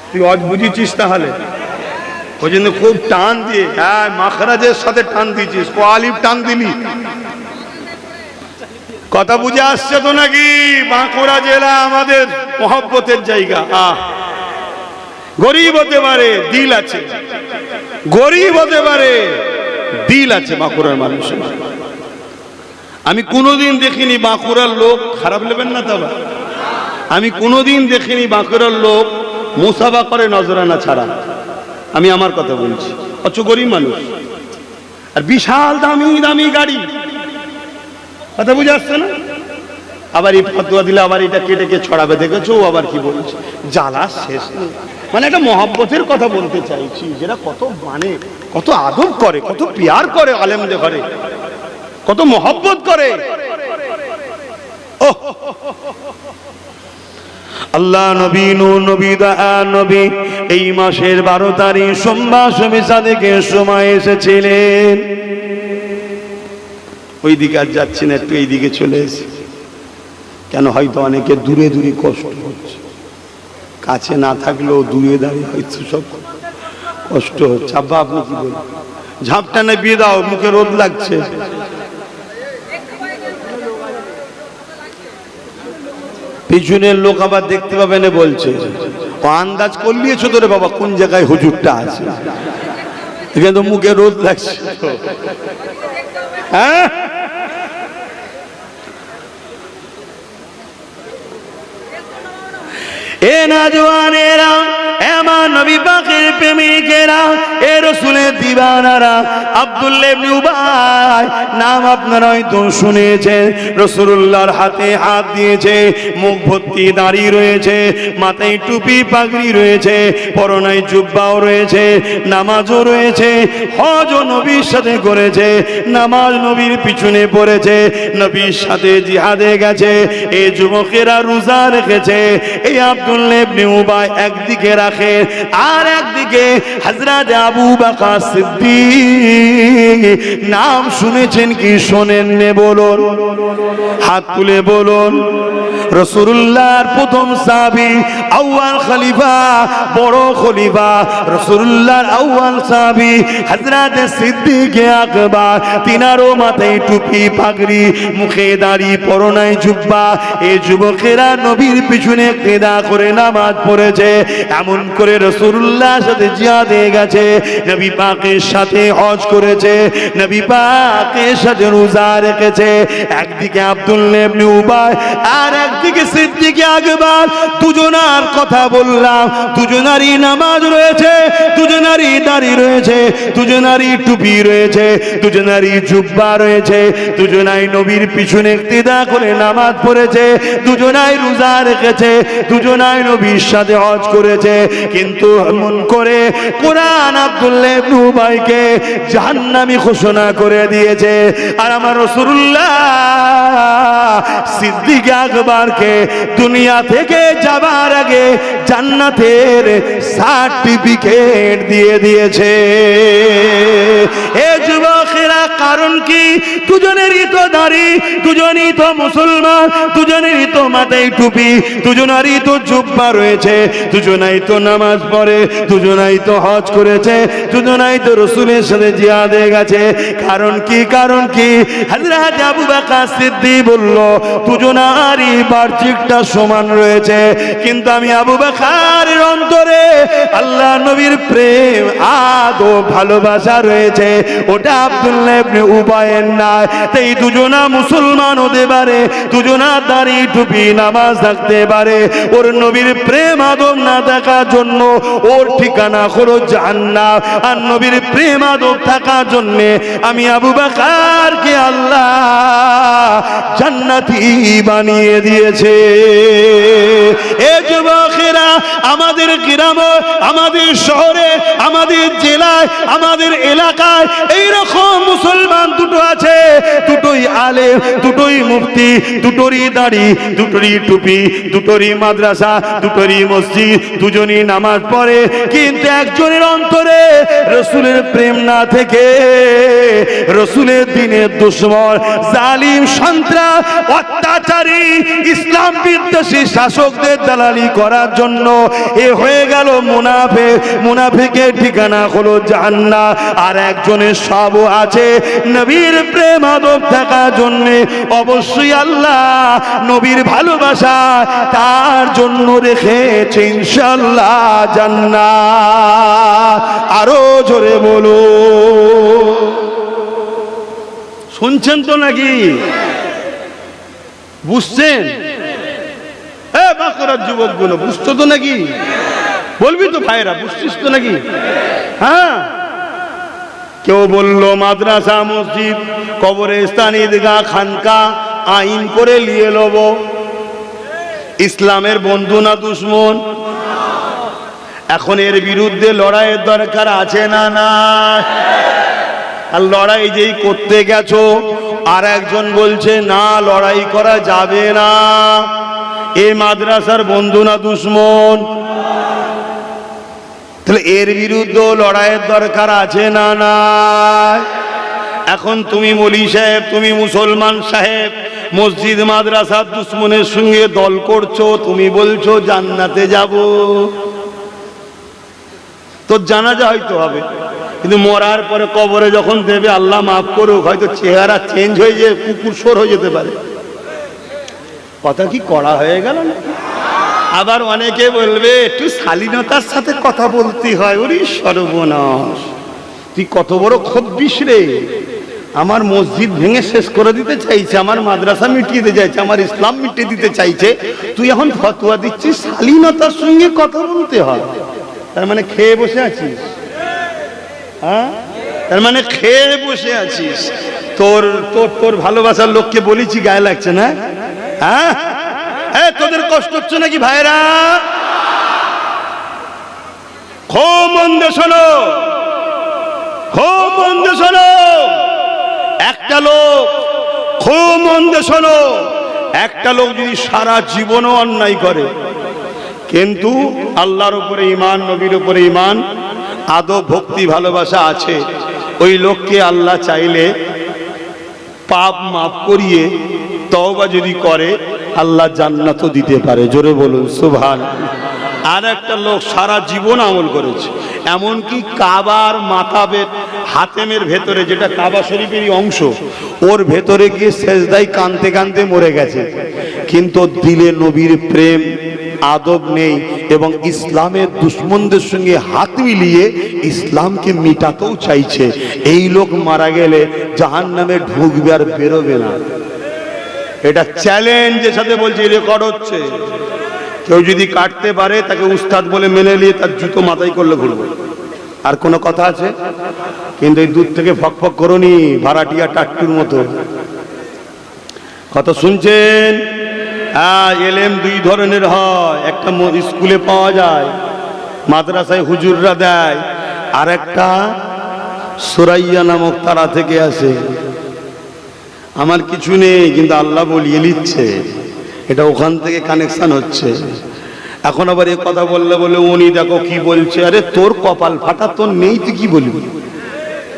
তুই ওয়াজ বুঝিছিস তাহলে? ওই জন্য খুব টান দিয়ে, হ্যাঁ মাখরাজের সাথে টান দিয়েছিস, ও আলিফ টান দিলি। কথা বুঝে আসছে তো নাকি? বাঁকুড়া জেলা আমাদের মহব্বতের জায়গা। গরিব হতে পারে, দিল আছে। গরিব হতে পারে, দিল আছে বাঁকুড়ার মানুষের। আমি কোনোদিন দেখিনি বাঁকুড়ার লোক, খারাপ নেবেন না তবে, আমি কোনোদিন দেখিনি বাঁকুড়ার লোক মুসাফা করে নজরানা ছাড়া। আমি আমার কথা বলছি। অথচ গরিব মানুষ, আর বিশাল দামি দামি গাড়ি। কথা বুঝে আসছে না? আবার এই ফতোয়া দিলে আবার এটা কেটে কে ছড়াবে, দেখেছো? আবার কি বলছে, জ্বালা শেষ নেই। মানে একটা মহব্বতের কথা বলতে চাইছি, যেটা কত মানে কত আদব করে, কত পিয়ার করে আলেমদের ঘরে, কত মহব্বত করে। আল্লাহ নবী নূর নবী দয়া নবী এই মাসের 12 তারিখ সোমবার সাদেকের সময় এসেছিলেন। ওই দিকে আর যাচ্ছি না, একটু এইদিকে চলে এসে। কেন? হয়তো অনেকে দূরে দূরে কষ্ট হচ্ছে, কাছে না থাকলেও দূরে দাঁড়িয়ে হয়তো সব কষ্ট হচ্ছে। আব্বা আপনি কি বলেন? ঝাপটা না বিয়ে দাও, মুখে রোদ লাগছে। পিছনের লোক আবার দেখতে পাবে না বলছে, ও আন্দাজ করলিয়েছো তোরে বাবা কোন জায়গায় হুজুরটা আছে, এখানে তো মুখে রোদ লাগছে। হ্যাঁ, এ নওজওয়ানেরা, আমার নবী পাকের প্রেমিকেরা, এ রাসূলের দিওয়ানারা, আব্দুল্লাহ ইবনে উবাই নাম আপনারা হয়তো শুনেছেন। রাসূলুল্লাহর হাতে হাত দিয়েছে, মুখ ভর্তি দাড়ি রয়েছে, মাথায় টুপি পাগড়ি রয়েছে, পরনায় জুব্বাও রয়েছে, নামাজও রয়েছে, হজও নবীর সাথে করেছে, নামাজ নবীর পিছনে পড়েছে, নবীর সাথে জিহাদে গেছে। এই যুবকেরা রোজা রেখেছে। এই আব্দুল্লাহ ইবনে উবাই একদিকে রাখে, আর একদিকে হযরত আবু বকর সিদ্দিক। নাম শুনেছেন কি শোনেননি বলুন? হাত তুলে বলুন। রাসূলুল্লাহর প্রথম সাহাবী, আউয়াল খলিফা, বড় খলিফা, রাসূলুল্লাহর আউয়াল সাহাবী হযরত সিদ্দিক আকবর। তিনারও মাথায় টুপি পাগড়ি, মুখে দাড়ি, পরনায় জুব্বা। এই যুবকেরা নবীর পিছনে ইক্তেদা করে নামাজ পড়েছে। এমন করে রাসূলুল্লাহর সাথে জিহাদে গেছে, নবী পাকের সাথে হজ করেছে, নবী পাকের সাথে রোজা রেখেছে। একদিকে আব্দুল্লাহ ইবনে উবাই, আর একদিকে সিদ্দিক আকবর। দুজনার কথা বললাম, দুজনারই নামাজ রয়েছে, দুজনারই দাড়ি রয়েছে, দুজনারই টুপি রয়েছে, দুজনারই জুব্বা রয়েছে, দুজনাই নবীর পিছনে ইক্তেদা করে নামাজ পড়েছে, দুজনাই রোজা রেখেছে, দুজনাই নবীর সাথে হজ করেছে। কিন্তু এমন করে কোরআন আব্দুল আব্দুল্লাহ ইবনে উবাইকে জাহান্নামী ঘোষণা করে দিয়েছে। আর আমার রাসূলুল্লাহ সিদ্দিক আকবরকে দুনিয়া থেকে যাবার আগে জান্নাতের সার্টিফিকেট দিয়ে দিয়েছে। এ যুবকেরা, কারণ কি? দুজনেরই তো দাড়ি, দুজনই তো মুসলমান, দুজনেরই তো মাথায় টুপি, দুজনেরই তো জুব্বা রয়েছে, দুজনাই তো নামাজ পড়ে, দুজনাই তো হজ করেছে, দুজনাই তো রাসূলের সাথে জিহাদে গেছে। কারণ কি? কারণ কি? হযরত আবু বকর সিদ্দিক বলল, দুজনারই বাহ্যিকটা সমান রয়েছে, কিন্তু আমি আবু বকরের অন্তরে আল্লাহ নবীর প্রেম আদো ভালোবাসা রয়েছে, ওটা আব্দুল্লাহ ইবনে উবাইয়ের না। তাই দুজনা মুসলমান হতে পারে, দুজনা দাড়ি টুপি নামাজ থাকতে পারে, ওর নবীর প্রেম আদব না থাকার জন্য ওর ঠিকানা হলো জাহান্নাম। আর নবীর প্রেম আদব থাকার জন্য আমি আবু বকরকে আল্লাহ জান্নাতি বানিয়ে দিয়েছে। এ যুবকেরা, আমাদের গ্রামে, আমাদের শহরে, আমাদের জেলায়, আমাদের এলাকায় এইরকম মুসলমান দুটো আছে, দুটোই আলেম, দুটোই মুফতি, দুটোরই দাড়ি, দুটোরই টুপি, দুটোরই মাদ্রাসা, দুটোরই মসজিদ, দুজনই নামাজ পড়ে, কিন্তু একজনের অন্তরে রাসূলের প্রেম না থেকে রাসূলের দ্বীনের দুশমন, জালিম, সন্ত্রাস, অত্যাচারী, ইসলাম বিদ্বেষী শাসকদের দালালি করার জন্য এ হয়ে গেল মুনাফিক। মুনাফিকের ঠিকানা হলো জাহান্নাম। আর একজনের সব আছে নবীর প্রেম আদব থাকার জন্য, অবশ্যই আল্লাহ নবীর ভালোবাসা তার জন্য রেখেছে ইনশাআল্লাহ জান্নাত। আরো জোরে বলো, শুনছেন তো নাকি? বুঝছেন? বাঁকুড়ার যুবকগুলো বুঝছো তো নাকি? বলবি তো ভাইরা, বুঝছিস তো নাকি? হ্যাঁ, কেউ বললো মাদ্রাসা, মসজিদ, কবরস্থান, ঈদগাহ, খানকা আইন করে নিয়ে লব। ইসলামের বন্ধু না দুশ্মন? এখন এর বিরুদ্ধে লড়াইয়ের দরকার আছে না? না। আর লড়াই যেই করতে গেছো, আর একজন বলছে না লড়াই করা যাবে না। এই মাদ্রাসার বন্ধু না দুশ্মন? তাহলে এর বিরুদ্ধে লড়াইয়ের দরকার আছে না? না। এখন তুমি মৌলী সাহেব, তুমি মুসলমান সাহেব, মসজিদ মাদ্রাসার দুশ্মনের সঙ্গে দল করছো, তুমি বলছো জান্নাতে যাব। তোর জানাজা হয়তো হবে, কিন্তু মরার পরে কবরে যখন দেবে, আল্লাহ মাফ করুক, হয়তো চেহারা চেঞ্জ হয়ে যে কুকুর সর হয়ে যেতে পারে। কথা কি কড়া হয়ে গেল না? আবার অনেকে বলবে একটু শালীনতার সাথে কথা বলতে হয়। ওরে সর্বনাশ, তুই কত বড় খব্বিস রে! আমার মসজিদ ভেঙে শেষ করে দিতে চাইছে, আমার মাদ্রাসা মিটিয়ে দিতে চাইছে, আমার ইসলাম মিটিয়ে দিতে চাইছে, তুই এখন ফতোয়া দিচ্ছিস শালীনতার সঙ্গে কথা বলতে হয়। তার মানে খেয়ে বসে আছিস? হ্যাঁ, তার মানে খেয়ে বসে আছিস। তোর তোর তোর ভালোবাসার লোককে বলেছি, গায়ে লাগছে না? হ্যাঁ, তোদের কষ্ট হচ্ছে নাকি ভাইরা? খুব মন দিয়ে শোনো, খুব মন দিয়ে শোনো। একটা লোক, খুব মন দিয়ে শোনো, একটা লোক যদি সারা জীবনও অন্যায় করে, কিন্তু আল্লাহর উপরে ঈমান, নবীর উপরে ঈমান, আদব, ভক্তি, ভালোবাসা আছে, ওই লোককে আল্লাহ চাইলে পাপ মাফ করিয়ে তওবা যদি করে, আল্লাহ জান্নাতও দিতে পারে। জোরে বলুন সুবহানাল্লাহ। আর একটা লোক সারা জীবন আমল করেছে, এমনকি কাবার মাকাবের হাতেমের ভেতরে, যেটা কাবা শরীফেরই অংশ, ওর ভেতরে গিয়ে সেজদায় কাঁদতে কাঁদতে মরে গেছে, কিন্তু দিলে নবীর প্রেম আদব নেই, এবং ইসলামের দুশ্মনদের সঙ্গে হাত মিলিয়ে ইসলামকে মিটাতেও চাইছে। এই লোক মারা গেলে জাহান্নামে ঢুকবে আর বেরোবে না। এটা চ্যালেঞ্জের সাথে বলছি, রেকর্ড হচ্ছে। কেউ যদি কাটতে পারে তাকে উস্তাদ বলে মেনে নিয়ে তার জুতো মাথায় করলে ঘুরবো। আর কোনো কথা আছে? কিন্তু এই দূর থেকে ফক ফক করনি, ভাড়াটিয়া টাট্টুর মতো। কথা শুনছেন? এলেম দুই ধরনের হয়, একটা স্কুলে পাওয়া যায়, মাদ্রাসায় হুজুররা দেয়, আর একটা সুরাইয়া নামক তারা থেকে আসে। আমার কিছু নেই, কিন্তু আল্লাহ বলিয়ে নিচ্ছে, এটা ওখান থেকে কানেকশন হচ্ছে। এখন আবার এই কথা বললে বলে উনি দেখো কি বলছে। আরে তোর কপাল ফাটা, তোর নেই, তুই কি বলবি?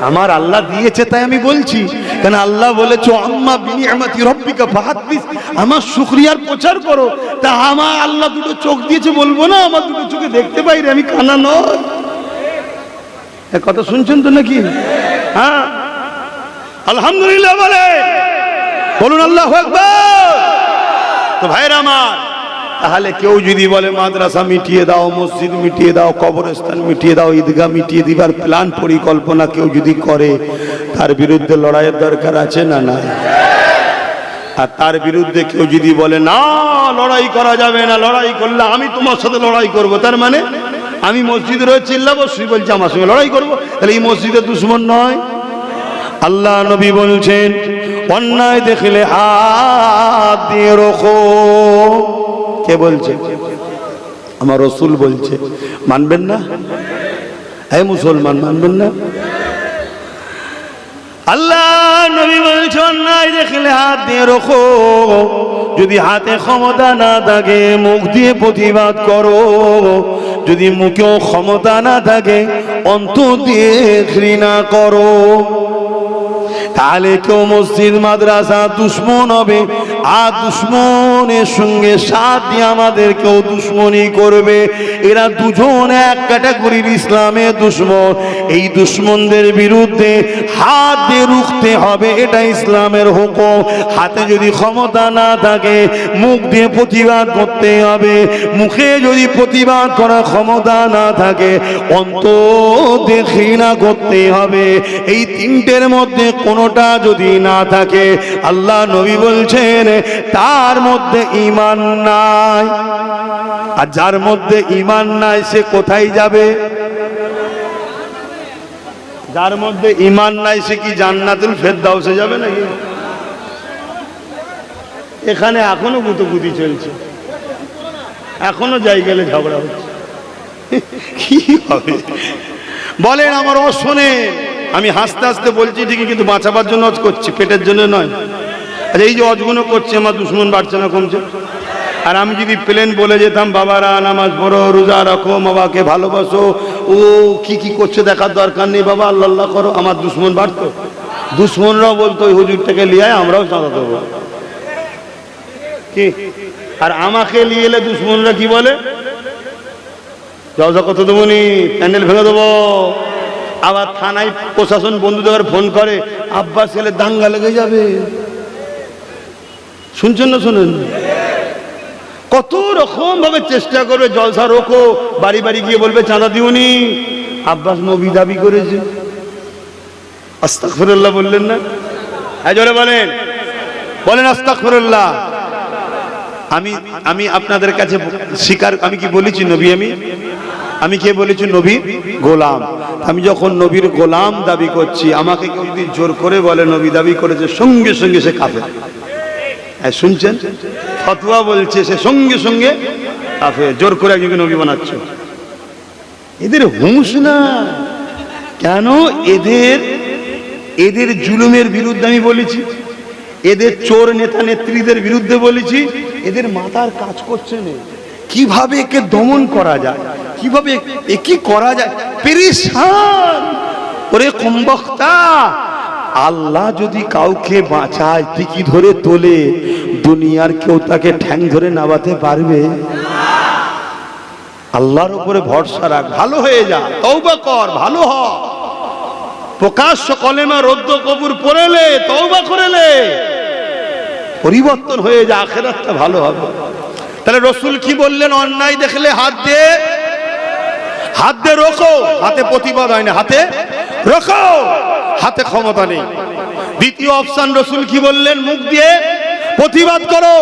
আমার আল্লাহ দিয়েছে তাই আমি বলছি। কেন আল্লাহ বলেছো আম্মা বিনিআমাতি রাব্বিকা ফাহাদ্দিস, আমার শুকরিয়ার প্রচার করো। তা আমার আল্লাহ দুটো চোখ দিয়েছে বলবো না আমার দুটো চোখে দেখতে পাই রে, আমি কানা নয়। এ কথা শুনছেন তো নাকি? হ্যাঁ, আলহামদুলিল্লাহ বলুন আল্লাহু আকবার। তো ভাইরা আমার, তাহলে কেউ যদি বলে মাদ্রাসা মিটিয়ে দাও, মসজিদ মিটিয়ে দাও, কবরস্থান মিটিয়ে দাও, ঈদগাহ মিটিয়ে দিবার প্ল্যান পরিকল্পনা কেউ যদি করে, তার বিরুদ্ধে লড়াইয়ের দরকার আছে না নাই? আর তার বিরুদ্ধে কেউ যদি বলে না লড়াই করা যাবে না, লড়াই করলে আমি তোমার সাথে লড়াই করব, তার মানে আমি মসজিদে রয়ে চিল্লাবো, শুই বলছে আমার সঙ্গে লড়াই করবো, তাহলে এই মসজিদের দুশ্মন নয়? আল্লাহ নবী বলছেন অন্যায় দেখলে হাত দিয়ে রোখো। কে বলছে? আমার রাসূল বলছে। মানবেন না? এই মুসলমান মানবেন না? আল্লাহ নবী বলছে অন্যায় দেখলে হাত দিয়ে রোখো। যদি হাতে ক্ষমতা না থাকে মুখ দিয়ে প্রতিবাদ করো, যদি মুখেও ক্ষমতা না থাকে অন্তর দিয়ে ঘৃণা করো। তাহলে কেউ মসজিদ মাদ্রাসা দুশ্মন হবে, আর দুশ্মনের সঙ্গে সাথ দিয়ে আমাদের কেউ দুশ্মনী করবে। এরা দুজন এক ক্যাটাগরির ইসলামের দুশ্মন। এই দুশ্মনদের বিরুদ্ধে হাত দিয়ে রুখতে হবে, এটা ইসলামের হুকুম। হাতে যদি ক্ষমতা না থাকে মুখ দিয়ে প্রতিবাদ করতে হবে। মুখে যদি প্রতিবাদ করার ক্ষমতা না থাকে অন্তর দিয়ে ঘৃণা করতে হবে। এই তিনটের মধ্যে কোনোটা যদি না থাকে আল্লাহ নবী বলছেন তার মধ্যে ঈমান নাই। আর যার মধ্যে ঈমান নাই সে কোথায় যাবে? যার মধ্যে ঈমান নাই সে কি জান্নাতুল ফেরদাউসে যাবে নাকি? এখানে এখনো গুতোগুতি চলছে, এখনো যাই গেলে ঝগড়া হচ্ছে। কি হবে বলেন? আমার শোনে, আমি হাসতে হাসতে বলছি ঠিকই, কিন্তু বাঁচাবার জন্য অজ করছি, পেটের জন্য নয়। আচ্ছা, এই যে অজগুলো করছে আমার দুশ্মন বাড়ছে না কমছে? আর আমি যদি প্লেন বলে যেতাম বাবারা নামাজ পড়ো, রোজা রাখো, বাবাকে ভালোবাসো, ও কি কি করছে দেখার দরকার নেই, বাবা আল্লাহ আল্লাহ করো, আমার দুশ্মন বাড়তো? দুশ্মনরাও বলতো ওই হুজুরটাকে লিয়ে আয়, আমরাও চাঁদা দেবো কি? আর আমাকে নিয়ে এলে দুশ্মনরা কি বলে? জলসা কত দেবো নি, প্যান্ডেল ভেঙে দেবো। আবার থানায় প্রশাসন বন্ধুদের ফোন করে, আব্বাস ছেলে দাঙ্গা লেগে যাবে। শুনছেন না? শুনেন, কত রকম ভাবে চেষ্টা করবে জলসা রোকো, বাড়ি বাড়ি গিয়ে বলবে চাঁদা দিওনি, আব্বাস নবী দাবি করেছে। আস্তাগফিরুল্লাহ বললেন না? হ্যাঁ জোরে বলেন, বলেন আস্তাগফিরুল্লাহ। আমি আপনাদের কাছে স্বীকার, আমি কি বলেছি নবী? আমি কে বলেছি? নবীর গোলাম। আমি যখন নবীর গোলাম দাবি করছি, আমাকে কেউ যদি জোর করে বলে নবী দাবি করেছে, সঙ্গে সঙ্গে সে কাফের। শুনছেন? ফতোয়া বলছে সে সঙ্গে সঙ্গে কাফের। জোর করে একজনকে নবী বানাচ্ছে। এদের হুঁশ না কেন? এদের জুলুমের বিরুদ্ধে আমি বলেছি, এদের চোর নেতা নেত্রীদের বিরুদ্ধে বলেছি। এদের মাথার কাজ করছে না কিভাবে একে দমন করা যায়, কিভাবে কি করা যায়। পেরেশান। ওরে কমবক্তা, আল্লাহ যদি কাউকে বাঁচায় টিকি ধরে তোলে, দুনিয়ার কেউ তাকে ঠ্যাং ধরে নামাতে পারবে? আল্লাহর উপরে ভরসা রাখ, ভালো হয়ে যা, তওবা কর, ভালো হ। প্রকাশ্য কলেমা রদ্দ কবুর পড়েলে, তওবা করেলে পরিবর্তন হয়ে যা, আখিরাতটা ভালো হবে। তাহলে রাসূল কি বললেন? অন্যায় দেখলে হাত দিয়ে রোখো। হাতে প্রতিবাদ হয় না, হাতে রোখো। হাতে ক্ষমতা নেই। দ্বিতীয় অপশন রাসূল কি বললেন? মুখ দিয়ে প্রতিবাদ করো।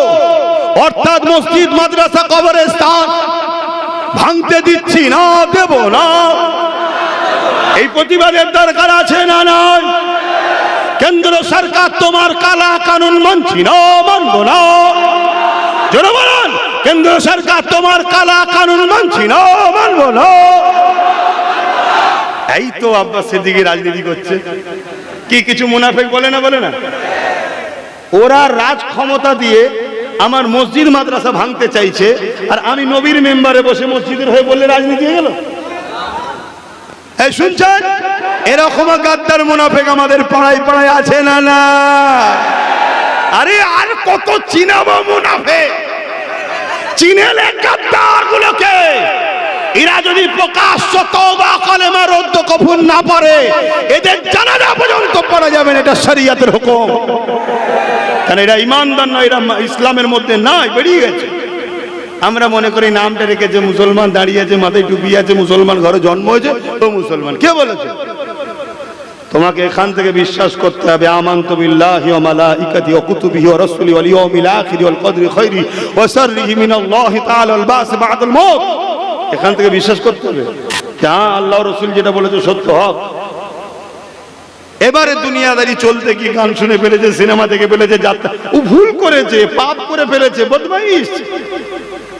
অর্থাৎ মসজিদ মাদ্রাসা কবরস্থান ভাঙতে দিচ্ছি না, দেব না। এই প্রতিবাদের দরকার আছে না নাই? কেন্দ্র সরকার তোমার কালা কানুন মানছি না, মানব না। জোরে বলুন, কেন্দ্র সরকার তোমার কালা কানুন মানছি না, মানব না। এই তো আব্বাস সিদ্দিকী রাজনীতি করছে, কি কিছু মুনাফিক বলে না? বলে না? ওরা রাজ ক্ষমতা দিয়ে আমার মসজিদ মাদ্রাসা ভাঙতে চাইছে, আর আমি নবীর মেম্বারে বসে মসজিদের হয়ে বললে রাজনীতি হয়ে গেল? এই শুনছেন, এরকম গাদ্দার মুনাফিক আমাদের পাড়ায় পাড়ায় আছে না? না, আরে আর কত চিনাবো মুনাফিক? চিনেলে গাদ্দার গুলোকে। এরা যদি প্রকাশ্য তওবা কালেমা রদ্দ কবুল না পারে, এদের জানাজা পর্যন্ত পড়া যাবে না, এটা শরীয়তের হুকুম। কারণ এরা ইমানদার নয়, এরা ইসলামের মধ্যে নাই, বেরিয়ে গেছে। আমরা মনে করি নামটা রেখেছে মুসলমান, দাঁড়িয়েছে, মাথায় টুপি আছে, মুসলমান ঘরে জন্ম হয়েছে, ও মুসলমান। কে বলেছে? তোমাকে এখান থেকে বিশ্বাস করতে হবে আমানতু বিল্লাহি ওয়া মালাইকাতিহি ওয়া কুতুবিহি ওয়া রাসূলিহি ওয়াল ইয়াউমিল আখিরি ওয়াল কদরি খাইরি ওয়া শাররিহি মিনাল্লাহি তাআলা ওয়াল বাস বা'দাল মাউত। এখান থেকে বিশ্বাস করতে হবে হ্যাঁ, আল্লাহ রাসূল যেটা বলেছে সত্য হক। এবারে দুনিয়াদারি চলতে কি গান শুনে ফেলেছে, সিনেমা দেখে ফেলেছে, যাত্রা, ও ভুল করেছে, পাপ করে ফেলেছে, বদমাইশ।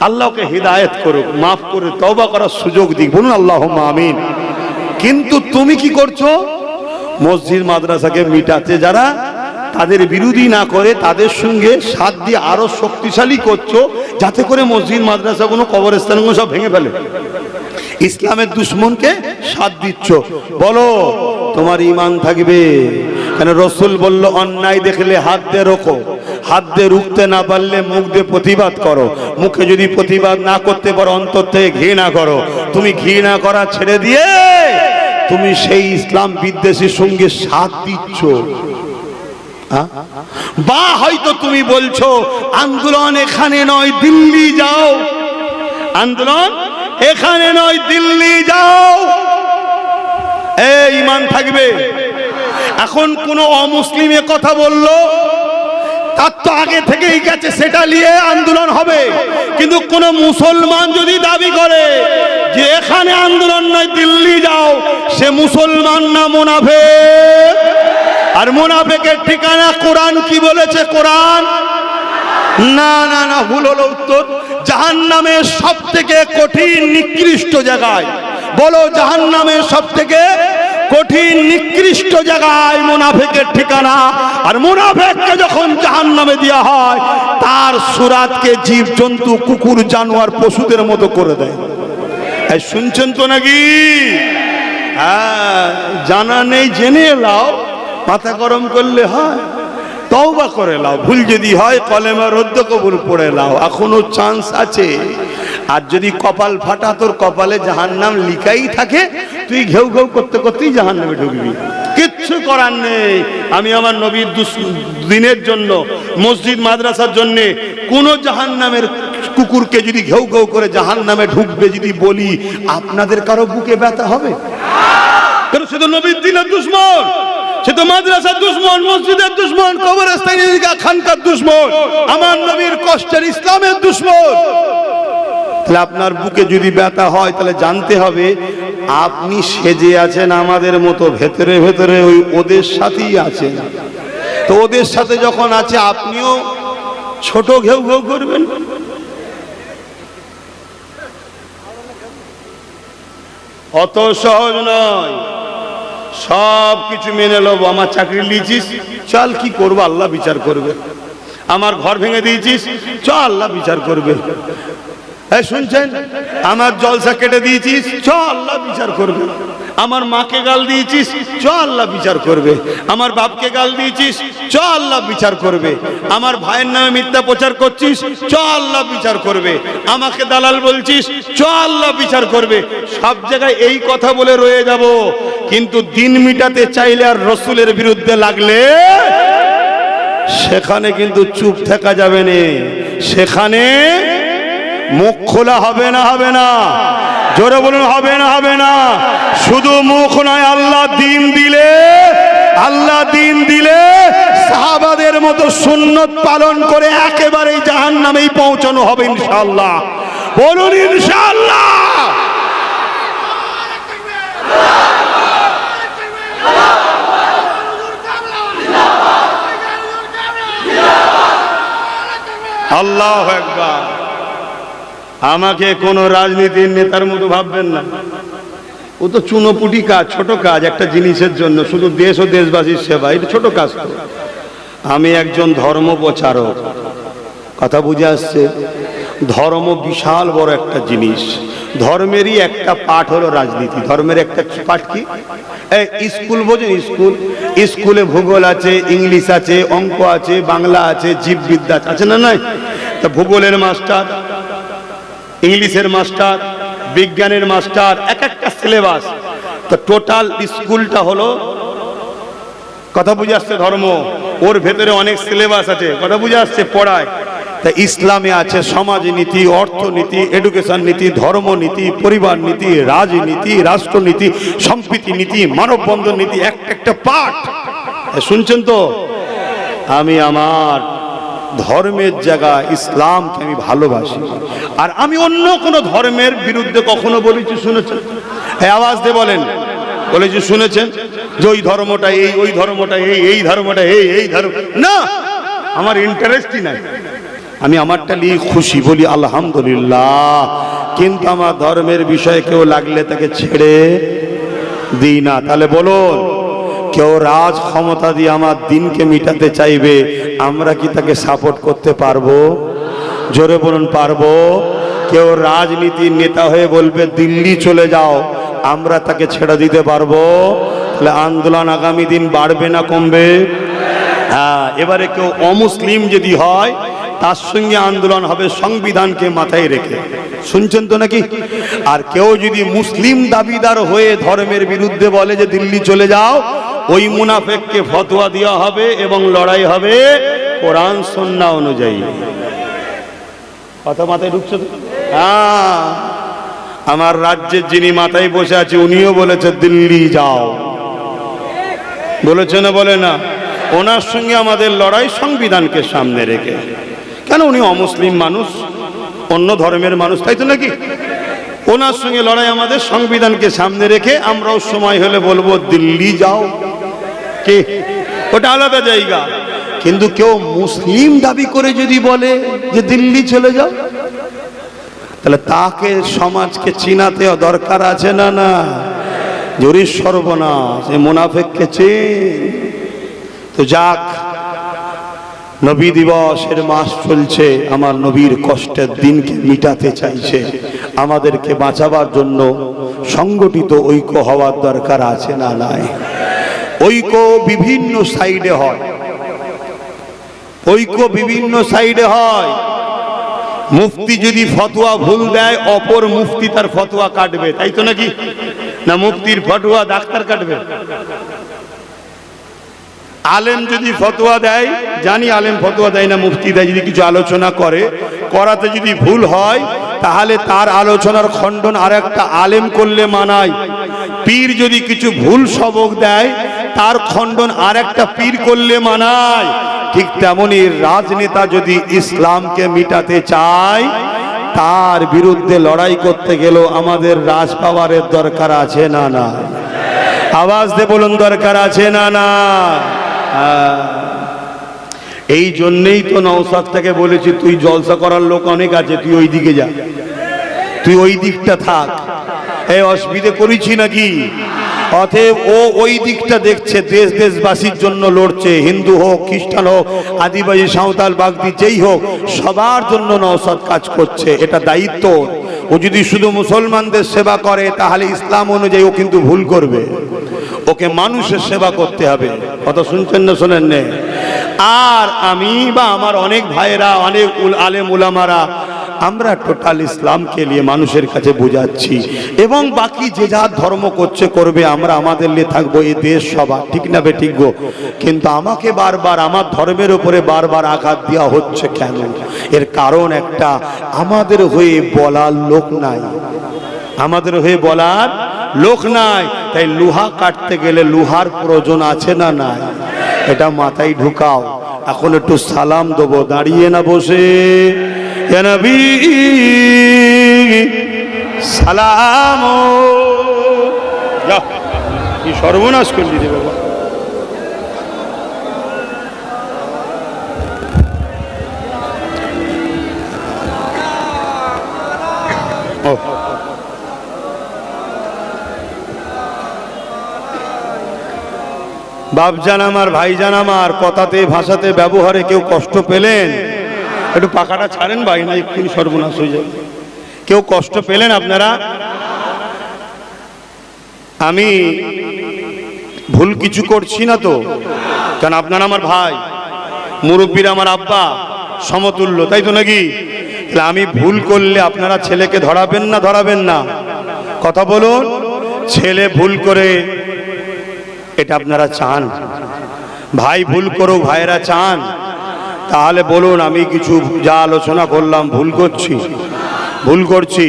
আল্লাহকে হিদায়াত করুক, মাফ করে তওবা করার সুযোগ দিক, বলুন আল্লাহুম্মা আমিন। কিন্তু তুমি কি করছো? মসজিদ মাদ্রাসাকে মিটাতে যারা, তাদের বিরোধী না করে তাদের সঙ্গে সাথ দিয়ে আরো শক্তিশালী করছো, যাতে করে মসজিদ মাদ্রাসাগুলো, কবরস্থানগুলো সব ভেঙে ফেলে। ইসলামের দুশ্মনকে সাথ দিচ্ছ। বলো তোমার ঈমান থাকবে? কেন রাসূল বলল, অন্যায় দেখলে হাত দিয়ে রোকো, হাত দিয়ে রুখতে না পারলে মুখ দিয়ে প্রতিবাদ করো, মুখে যদি প্রতিবাদ না করতে পারো অন্তর থেকে ঘৃণা করো। তুমি ঘৃণা করা ছেড়ে দিয়ে তুমি সেই ইসলাম বিদ্বেষীর সঙ্গে সাথ দিচ্ছ। বা হয়তো তুমি বলছো আন্দোলন এখানে নয় দিল্লি যাও, আন্দোলন এখানে নয় দিল্লি যাও। এই ঈমান থাকবে। এখন কোন অমুসলিমে কথা বললো, তার তো আগে থেকেই গেছে, সেটা নিয়ে আন্দোলন হবে। কিন্তু কোন মুসলমান যদি দাবি করে যে এখানে আন্দোলন নয় দিল্লি যাও, সে মুসলমান না মুনাফিক? আর মুনাফিকের ঠিকানা কোরআন কি বলেছে? কোরআন না না না, ভুল হলো উত্তর। জাহান্নামের সবথেকে কঠিন নিকৃষ্ট জায়গায়, বলো জাহান্নামের সবথেকে কঠিন নিকৃষ্ট জায়গায় মুনাফিকের ঠিকানা। আর মুনাফিককে যখন জাহান্নামে দেওয়া হয়, তার সুরাতকে জীবজন্তু, কুকুর, জানোয়ার, পশুদের মতো করে দেয়। এই শুনছেন তো নাকি? হ্যাঁ, জানা নেই জেনে লাও, মাথা গরম করলে হয়, তওবা করে লাও, ভুল যদি হয় কলেমা রদ্দ কবুল পড়ে লাও, এখনো চান্স আছে। আর যদি কপাল ফাটা, তোর কপালে জাহান্নাম লিখাই থাকে, তুই ঘেউ ঘেউ করতে করতেই জাহান্নামে ঢুকবি, কিচ্ছু করার নেই। আমি আমার নবীর দিনের জন্য, মসজিদ মাদ্রাসার জন্য কোন জাহান্নামের কুকুরকে যদি ঘেউ ঘেউ করে জাহান্নামে ঢুকবে যদি বলি, আপনাদের কারো বুকে ব্যথা হবে? কারণ সে তো নবীর দিনের দুশমন, সে তো মাদ্রাসার দুশমন, মসজিদের দুশমন, কবরস্থানের খানকার দুশমন, আমার নবীর কষ্টের ইসলামের দুশমন। তাহলে আপনার বুকে যদি ব্যথা হয়, তাহলে জানতে হবে আপনি সেজে আছেন আমাদের মতো, ভেতরে ভেতরে ওই ওদের সাথেই আছেন। তো ওদের সাথে যখন আছে, আপনিও ছোট ঘেউ ঘেউ করবেন। অত সহজ নয়। সব কিছু মেনে নেবো। আমার চাকরি নিয়েছিস, চল, কি করবো আল্লাহ বিচার করবে। আমার ঘর ভেঙে দিয়েছিস, চল আল্লাহ বিচার করবে। এই শুনছেন, আমার জলসা কেটে দিয়েছিস, চল আল্লাহ বিচার করবে। আমার মাকে গাল দিয়েছিস, চল আল্লাহ বিচার করবে। আমার বাপকে গাল দিয়েছিস, চল আল্লাহ বিচার করবে। আমার ভাইয়ের নামে মিথ্যা প্রচার করছিস, চল আল্লাহ বিচার করবে। আমাকে দালাল বলছিস, চল আল্লাহ বিচার করবে। সব জায়গায় এই কথা বলে রয়ে যাব, কিন্তু দিন মিটাতে চাইলে আর রসুলের বিরুদ্ধে লাগলে সেখানে কিন্তু চুপ থাকা যাবে না, সেখানে মুখ খোলা হবে না। হবে না? জোরে বলুন, হবে না? হবে না? শুধু মুখ নয়, আল্লাহ দিন দিলে, আল্লাহ দিন দিলে সাহাবাদের মতো সুন্নত পালন করে একেবারেই জাহান্নামেই পৌঁছানো হবে ইনশাআল্লাহ। বলুন ইনশাআল্লাহ। আল্লাহু আকবার। আমাকে কোন রাজনীতির নেতার মতো ভাববেন না। ও তো চুনোপুটি কাজ, ছোট কাজ একটা জিনিসের জন্য, শুধু দেশ ও দেশবাসীর সেবা, এটা ছোট কাজ তো। আমি একজন ধর্ম প্রচারক, কথা বুঝে আসছে? ধর্ম বিশাল বড় একটা জিনিস। ধর্মেরই একটা পাঠ হলো রাজনীতি। ধর্মের একটা পাঠ কি? স্কুল বোঝেন? স্কুল, স্কুলে ভূগোল আছে, ইংলিশ আছে, অঙ্ক আছে, বাংলা আছে, জীববিদ্যা আছে না নাই? তা ভূগোলের মাস্টার, ইংলিশের মাস্টার, বিজ্ঞানের মাস্টার, এক একটা সিলেবাস। তো টোটাল স্কুলটা হলো, কথা বুঝে আসছে, ধর্ম। ওর ভেতরে অনেক সিলেবাস আছে, কথা বুঝে আসছে, পড়ায়। তা ইসলামে আছে সমাজনীতি, অর্থনীতি, এডুকেশন নীতি, ধর্মনীতি, পরিবার নীতি, রাজনীতি, রাষ্ট্রনীতি, সম্প্রীতি নীতি, মানববন্ধন নীতি, একটা পাঠ। শুনছেন তো? আমি আমার ধর্মের জায়গা ইসলামকে আমি ভালোবাসি, আর আমি অন্য কোন ধর্মের বিরুদ্ধে কখনো বলেছি শুনেছেন? আওয়াজ দিয়ে বলেন, বলেছি শুনেছেন যে ওই ধর্মটা এই, ওই ধর্মটা এই, এই ধর্মটা এই, এই ধর্ম না। আমার ইন্টারেস্টই নাই। আমি আমারটা নিয়ে খুশি, বলি আলহামদুলিল্লাহ। কিন্তু আমার ধর্মের বিষয়ে কেউ লাগলে তাকে ছেড়ে দিই না। তাহলে বলুন, কেউ রাজ ক্ষমতা দিয়ে আমার দিনকে মিটাতে চাইবে, আমরা কি তাকে সাপোর্ট করতে পারবো? জোরে বলুন, পারবো? কেউ রাজনীতির নেতা হয়ে বলবে দিল্লি চলে যাও, আমরা তাকে ছেড়ে দিতে পারবো? তাহলে আন্দোলন আগামী দিন বাড়বে না কমবে? হ্যাঁ। এবারে কেউ অমুসলিম যদি হয়, তার সঙ্গে আন্দোলন হবে সংবিধানকে মাথায় রেখে। শুনছেন তো নাকি? আর কেউ যদি মুসলিম দাবিদার হয়ে ধর্মের বিরুদ্ধে বলে যে দিল্লি চলে যাও, ওই মুনাফেককে ফতোয়া দেওয়া হবে এবং লড়াই হবে কোরআন সুন্নাহ অনুযায়ী। কথা মাথায় ঢুকছে তো? হ্যাঁ। আমার রাজ্যের যিনি মাথায় বসে আছে, উনিও বলেছে দিল্লি যাও, বলেছে না? বলে না? ওনার সঙ্গে আমাদের লড়াই সংবিধানকে সামনে রেখে। কেন? উনি অমুসলিম মানুষ, অন্য ধর্মের মানুষ, তাই তো নাকি? ওনার সঙ্গে লড়াই আমাদের সংবিধানকে সামনে রেখে। আমরাও সময় হলে বলবো দিল্লি যাও, কে? ওটা আলাদা জায়গা। কিন্তু কেউ মুসলিম দাবি করে যদি বলে যে দিল্লি চলে যাও, তাহলে তাকে সমাজকে চিনাতে দরকার আছে না? না, জোরে সর্বনাশ, এ মুনাফিককে চিন। তো যাক, নবী দিবসের মাস চলছে, আমার নবীর কষ্টের দিনকে মিটাতে চাইছে। আমাদেরকে বাঁচাবার জন্য সংগঠিত ঐক্য হওয়ার দরকার আছে না নাই? ঐক্য বিভিন্ন সাইডে হয়, ঐক্য বিভিন্ন সাইডে হয়। মুফতি যদি ফতোয়া ভুল দেয়, অপর মুফতি তার ফতোয়া কাটবে, তাই তো নাকি? না, মুফতির ফতোয়া ডাক্তার কাটবে? আলেম যদি ফতোয়া দেয়, জানি আলেম ফতোয়া দেয় না, মুফতি দেয়, যদি কিছু আলোচনা করে, করাতে যদি ভুল হয়, তাহলে তার আলোচনার খণ্ডন আর একটা আলেম করলে মানায়। পীর যদি কিছু ভুল সবক দেয়, তার খণ্ডন আর একটা পীর করলে মানায়। ঠিক তেমনি রাজনেতা যদি ইসলামকে মিটাতে চায়, তার বিরুদ্ধে লড়াই করতে গেলেও আমাদের রাজ পাওয়ারের দরকার আছে না? না, আওয়াজ দিয়ে বলুন, দরকার আছে না? না। এই জন্যেই তো নওশাদ থেকে বলেছি, তুই জলসা করার লোক অনেক আছে, তুই ওই দিকে যা, তুই ওই দিকটা থাক। এই অসুবিধে করেছি নাকি? অতএব ও ওই দিকটা দেখছে, দেশ দেশবাসীর জন্য লড়ছে। হিন্দু হোক, খ্রিস্টান হোক, আদিবাসী, সাঁওতাল, বাগদি, যেই হোক, সবার জন্য নওশাদ কাজ করছে। এটা দায়িত্ব। ও যদি শুধু মুসলমানদের সেবা করে, তাহলে ইসলাম অনুযায়ী ও কিন্তু ভুল করবে। ওকে মানুষের সেবা করতে হবে। কথা শুনছেন না? শোনেন না? আর আমি বা আমার অনেক ভাইয়েরা, অনেক আলেম উলামারা, আমরা টোটাল ইসলামকে নিয়ে মানুষের কাছে বোঝাচ্ছি, এবং বাকি যে যার ধর্ম করছে করবে, আমরা আমাদের নিয়ে থাকবো। এই দেশ সবার, ঠিক না বে ঠিক গো? কিন্তু আমাকে বারবার আমার ধর্মের উপরে বারবার আঘাত দেওয়া হচ্ছে কেন? এর কারণ একটা, আমাদের হয়ে বলার লোক নাই, আমাদের হয়ে বলার লোক নাই। তাই লোহা কাটতে গেলে লোহার প্রয়োজন আছে না? নাই। এটা মাথায় ঢুকাও। এখন একটু সালাম দেবো, দাঁড়িয়ে না বসে। ইয়া নবী সালাম। কি সর্বনাশ করলি রে বাবা! বাপজান আমার, ভাইজান আমার, কথাতে ভাষাতে ব্যবহারে কেউ কষ্ট পেলেন? একটু পাখাটা ছাড়েন ভাই, না এক্ষুনি সর্বনাশ হয়ে যাবে। কেউ কষ্ট পেলেন আপনারা? আমি ভুল কিছু করছি না তো? কারণ আপনারা আমার ভাই, মুরব্বীরা আমার আব্বা, সমতুল্য, তাই তো নাকি? আমি ভুল করলে আপনারা ছেলেকে ধরাবেন না ধরাবেন না? কথা বলুন। ছেলে ভুল করে এটা আপনারা চান? ভাই ভুল করো, ভাইরা চান? তাহলে বলুন, আমি কিছু যা আলোচনা করলাম ভুল করছি? ভুল করছি?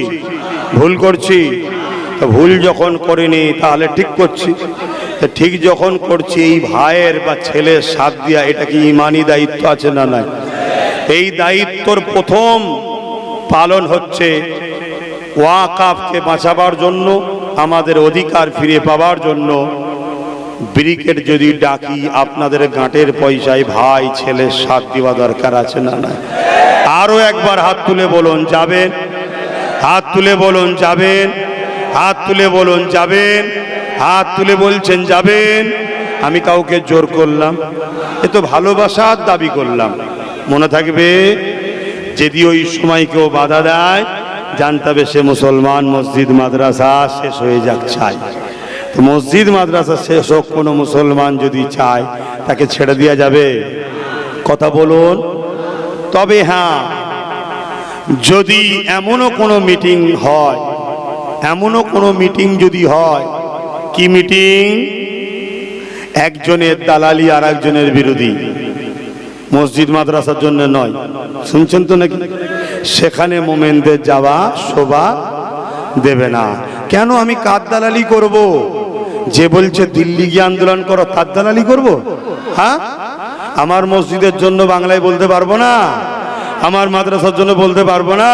ভুল করছি? ভুল যখন করিনি তাহলে ঠিক করছি। ঠিক যখন করছি, এই ভাইয়ের বা ছেলের সাথ দিয়া, এটা কি ইমানি দায়িত্ব আছে না নাই? এই দায়িত্বর প্রথম পালন হচ্ছে ওয়াকাফকে বাঁচাবার জন্য, আমাদের অধিকার ফিরে পাওয়ার জন্য ব্রিকেট যদি ডাকি, আপনাদের গাঁটের পয়সায় ভাই ছেলের সাথ দেওয়া দরকার আছে না নাই? আরো একবার হাত তুলে বলুন যাবেন? হাত তুলে বলুন যাবেন? হাত তুলে বলুন যাবেন? হাত তুলে বলছেন যাবেন? আমি কাউকে জোর করলাম? এ তো ভালোবাসার দাবি করলাম। মনে থাকবে, যদি ওই সময় কেউ বাধা দেয়, জানতে হবে সে মুসলমান। মসজিদ মাদ্রাসা শেষ হয়ে যাক চাই, তো মসজিদ মাদ্রাসা শেষ হোক, কোনো মুসলমান যদি চায় তাকে ছেড়ে দেওয়া যাবে? কথা বলুন। তবে হ্যাঁ, যদি এমনও কোনো মিটিং হয়, এমনও কোনো মিটিং যদি হয়, কি মিটিং? একজনের দালালি আর একজনের বিরোধী, মসজিদ মাদ্রাসার জন্য নয়, শুনছেন তো নাকি? সেখানে মোমেনদের যাওয়া শোভা দেবে না। কেন? আমি কার দালালি করব? যে বলছে দিল্লি গিয়ে আন্দোলন করো, তার দালালি করব? হ্যাঁ, আমার মসজিদের জন্য বাংলায় বলতে পারবো না? আমার মাদ্রাসার জন্য বলতে পারবো না?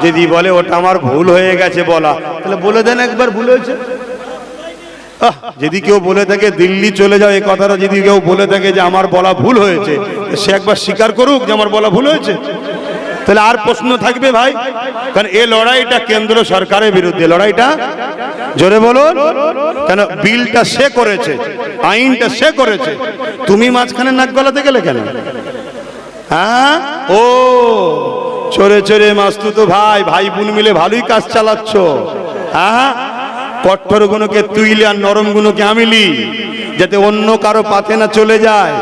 যদি বলে ওটা আমার ভুল হয়ে গেছে বলা, তাহলে বলে দেন একবার ভুল হয়েছে। যদি কেউ বলে থাকে দিল্লি চলে যাও, এই কথাটা যদি কেউ বলে থাকে যে আমার বলা ভুল হয়েছে, সে একবার স্বীকার করুক যে আমার বলা ভুল হয়েছে। তাহলে আর প্রশ্ন থাকবে ভাই? কারণ এই লড়াইটা কেন্দ্র সরকারের বিরুদ্ধে, লড়াইটা জোরে বলুন। কেন? বিলটা সে করেছে, আইনটা সে করেছে, তুমি মাঝখানে নাক গলাতে গেলে কেন? হ্যাঁ, ও চোরে চোরে মাস্তুতো ভাই, ভাই বোন মিলে ভালোই কাজ চালাচ্ছ। হ্যাঁ, কঠোর গুণকে তুইলে আর নরম গুণকে আমিলি, যাতে অন্য কারো পাতে না চলে যায়।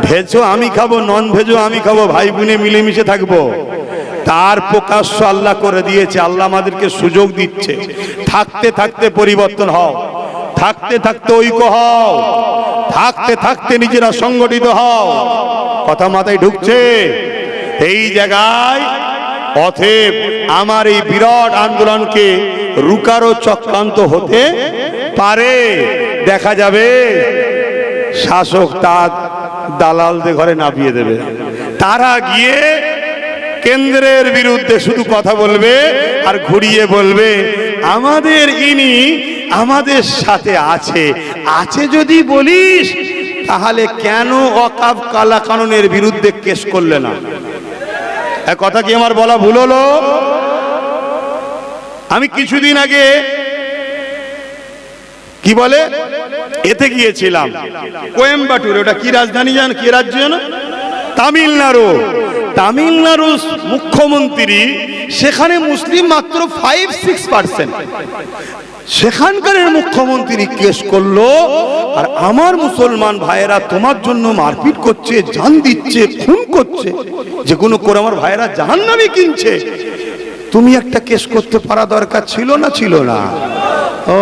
ভেজও আমি খাবো, নন ভেজও আমি খাবো, ভাই বোনে মিলেমিশে থাকবো। তার প্রকাশ্য আল্লাহ করে দিয়েছে। আল্লাহ আমাদেরকে সুযোগ দিচ্ছে, থাকতে থাকতে পরিবর্তন হও, থাকতে থাকতে ঐক্য হও, থাকতে থাকতে নিজেরা সংগঠিত হও। কথা মাথায় ঢুকছে? এই জায়গায় অতএব আমার এই বিরাট আন্দোলনকে রুকারও চক্রান্ত হতে পারে। দেখা যাবে শাসক তার দালালদের ঘরে নামিয়ে দেবে, তারা গিয়ে কেন্দ্রের বিরুদ্ধে শুধু কথা বলবে আর ঘুরিয়ে বলবে আমাদের ইনি আমাদের সাথে আছে। আছে যদি বলিস, তাহলে কেন ওয়াকফ কালা কানুনের বিরুদ্ধে কেস করলে না? এক কথা কি আমার বলা ভুল হলো? আমি কিছুদিন আগে কি বলে এতে গিয়েছিলাম, কোয়েম্বাটুর, ওটা কি রাজধানী জান, কি রাজ্য জানো? তামিলনাড়ু। তামিলনাড়ুর মুখ্যমন্ত্রী, সেখানে মুসলিম মাত্র 5-6%। সেখানকার মুখ্যমন্ত্রী কেস করলো, আর আমার মুসলমান ভাইয়েরা তোমার জন্য মারপিট করছে, জান দিচ্ছে, খুন করছে, যেগুলো করে আমার ভাইয়েরা জাহান্নামে কিনছে। তুমি একটা কেস করতে পারা দরকার ছিল না? ছিল না? ও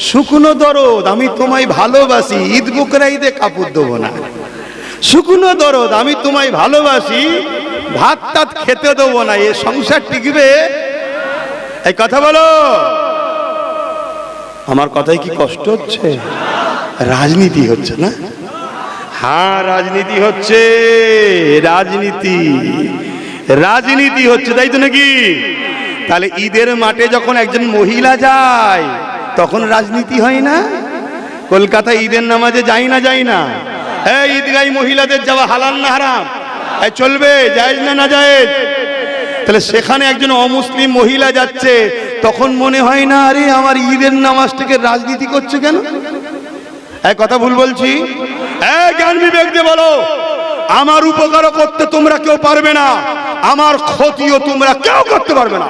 শুকনো দরদ, আমি তোমায় ভালোবাসি, ঈদ বুকরা ঈদে কাপড় দেবো না। শুকনো দরদ, আমি তোমায় ভালোবাসি, ভাত টাত খেতে দেবো না। এ সংসার টিকবে? এই কথা বলো। আমার কথায় কি কষ্ট হচ্ছে? রাজনীতি হচ্ছে না? হ্যাঁ, রাজনীতি হচ্ছে, রাজনীতি রাজনীতি হচ্ছে, তাই তো নাকি? তাহলে ঈদের মাঠে যখন একজন মহিলা যায়, তখন রাজনীতি হয় না? কলকাতা ঈদের নামাজে যাই না, যাই না? এই ঈদগাহী মহিলাদের যাওয়া হালাল না হারাম? এই চলবে, জায়েজ না না জায়েজ? তাহলে সেখানে একজন অমুসলিম মহিলা যাচ্ছে, তখন মনে হয় না আরে আমার ঈদের নামাজটাকে রাজনীতি করছে কেন? এক কথা ভুল বলছি? জ্ঞান বিবেক দিয়ে বলো, আমার উপকারও করতে তোমরা কেউ পারবে না, আমার ক্ষতিও তোমরা কেউ করতে পারবে না।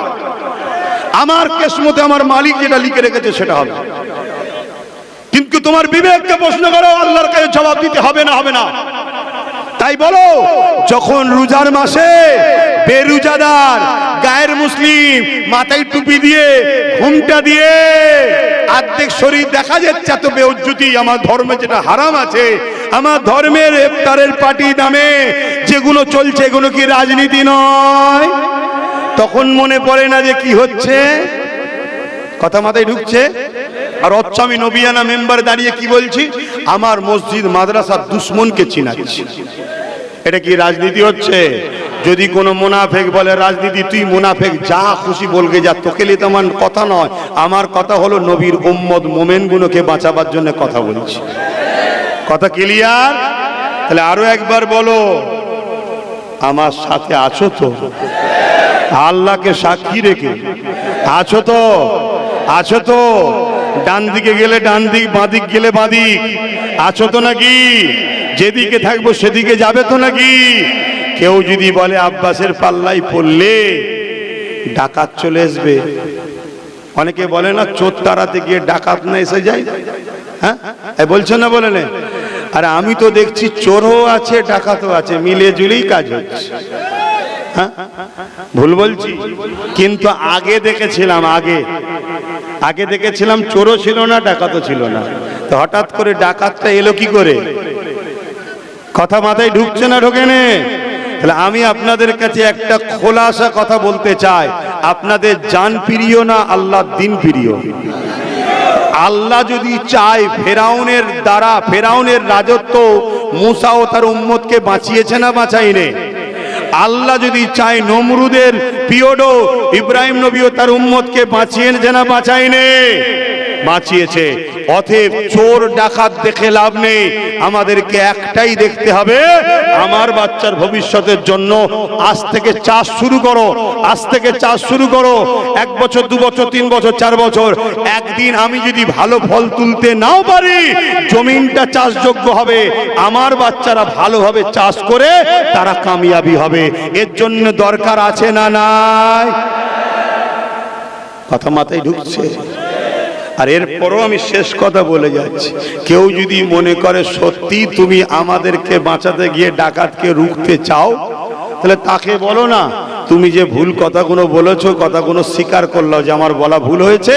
আমার কিসমতে আমার মালিক যেটা লিখে রেখেছে সেটা হবে। কিন্তু তোমার বিবেককে প্রশ্ন করো, আল্লাহর কাছে জবাব দিতে হবে না, হবে না। তাই বলো, যখন রোজার মাসে বেরোজাদার গায়ের মুসলিম মাথায় টুপি দিয়ে ঘুমটা দিয়ে অর্ধেক শরীর দেখা যাচ্ছে, এত বেউজ্জতি, আমার ধর্মে যেটা হারাম আছে, আমার ধর্মের ইফতারের পার্টি নামে যেগুলো চলছে এগুলো কি রাজনীতি নয়? তখন মনে পড়ে না যে কি হচ্ছে? কথা মাথায় ঢুকছে? আর অচ্ছা আমি নবিয়ানা মেম্বারে দাঁড়িয়ে কি বলছি? আমার মসজিদ মাদ্রাসার দুশ্মনকে চিনাচ্ছি। এটা কি রাজনীতি হচ্ছে? যদি কোনো মুনাফেক বলে রাজনীতি, তুই মুনাফেক, যা খুশি বলগে যা, তোকে নিয়ে তো আমার কথা নয়। আমার কথা হলো নবীর উম্মত মোমেনগুলোকে বাঁচাবার জন্য কথা বলছি। কথা ক্লিয়ার? তাহলে আরো একবার বলো, আমার সাথে আছো তো? আল্লাহকে সাক্ষী রেখে আছো তো? আছো তো? ডান দিকে গেলে ডান দিক, বাঁ দিক গেলে বাঁ দিক, আছো তো নাকি? যেদিকে থাকবো সেদিকে যাবে তো নাকি? কেউ যদি বলে আব্বাসের পাল্লাই পড়লে ডাকাত চলে আসবে, অনেকে বলে না চোর তাড়াতে গিয়ে ডাকাত না এসে যায়, হ্যাঁ বলছো না? বলে না? আরে আমি তো দেখছি চোরও আছে ডাকাতও আছে, মিলে জুলেই কাজ হচ্ছে। হ্যাঁ ভুল বলছি? কিন্তু আগে দেখেছিলাম, আগে দেখেছিলাম চোরও ছিল না ডাকাতও ছিল না, তো হঠাৎ করে ডাকাতটা এলো কি করে? কথা মাথায় ঢুকছে না? ঢোকে না? তাহলে আমি আপনাদের কাছে একটা খোলাসা কথা বলতে চাই, আপনাদের জান প্রিয় না আল্লাহর দিন প্রিয়? আল্লাহ যদি চায়, ফেরাউনের দ্বারা, ফেরাউনের রাজত্ব মুসা ও তার উম্মতকে বাঁচিয়েছে না বাঁচাইনি? আল্লাহ যদি চায়, নমরুদের পিরিয়ডও ইব্রাহিম নবী ও তার উম্মতকে বাঁচিয়েছে না বাঁচাইনি? বাঁচিয়েছে। অতএব চোর ডাকাত দেখে লাভ নেই, আমাদেরকে একটাই দেখতে হবে, আমার বাচ্চার ভবিষ্যতের জন্য আজ থেকে চাষ শুরু করো, আজ থেকে চাষ শুরু করো। 1 বছর 2 বছর 3 বছর 4 বছর, একদিন আমি যদি ভালো ফল তুলতে নাও পারি, জমিনটা চাষযোগ্য হবে, আমার বাচ্চারা ভালোভাবে চাষ করে তারা কামিয়াবি হবে। এর জন্য দরকার আছে না নাই? কথা মাথায় ঢুকছে? আর এরপরও আমি শেষ কথা বলে যাচ্ছি, কেউ যদি মনে করে সত্যি তুমি আমাদেরকে বাঁচাতে গিয়ে ডাকাতকে রুখতে চাও, তাহলে তাকে বলো না, তুমি যে ভুল কথাগুলো বলেছো, কথাগুলো স্বীকার করলাও যে আমার বলা ভুল হয়েছে,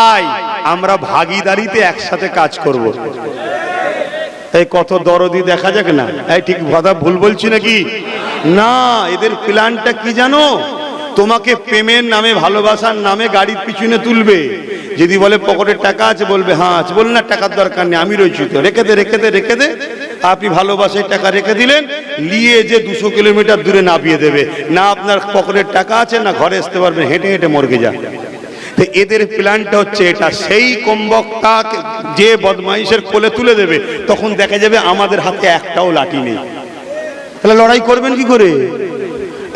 আয় আমরা ভাগিদারিতে একসাথে কাজ করব। তাই কত দরদি দেখা যাক না? এই ঠিক কথা ভুল বলছি নাকি? না, এদের প্ল্যানটা কি জানো? তোমাকে প্রেমের নামে, ভালোবাসার নামে গাড়ির পিছনে তুলবে। যদি বলে পকেটের টাকা আছে, বলবে হ্যাঁ আছে, বল না টাকার দরকার নেই, আমি রয়েছি তো, রেখে দে। আপনি ভালোবাসায় টাকা রেখে দিলেন, নিয়ে যে 200 কিলোমিটার দূরে নামিয়ে দেবে। না আপনার পকেটের টাকা আছে, না ঘরে আসতে পারবেন, হেঁটে হেঁটে মর্গে যান। তো এদের প্ল্যানটা হচ্ছে এটা, সেই কমবক্তা যে বদমাইশের কোলে তুলে দেবে, তখন দেখা যাবে আমাদের হাতে একটাও লাঠি নেই। তাহলে লড়াই করবেন কি করে?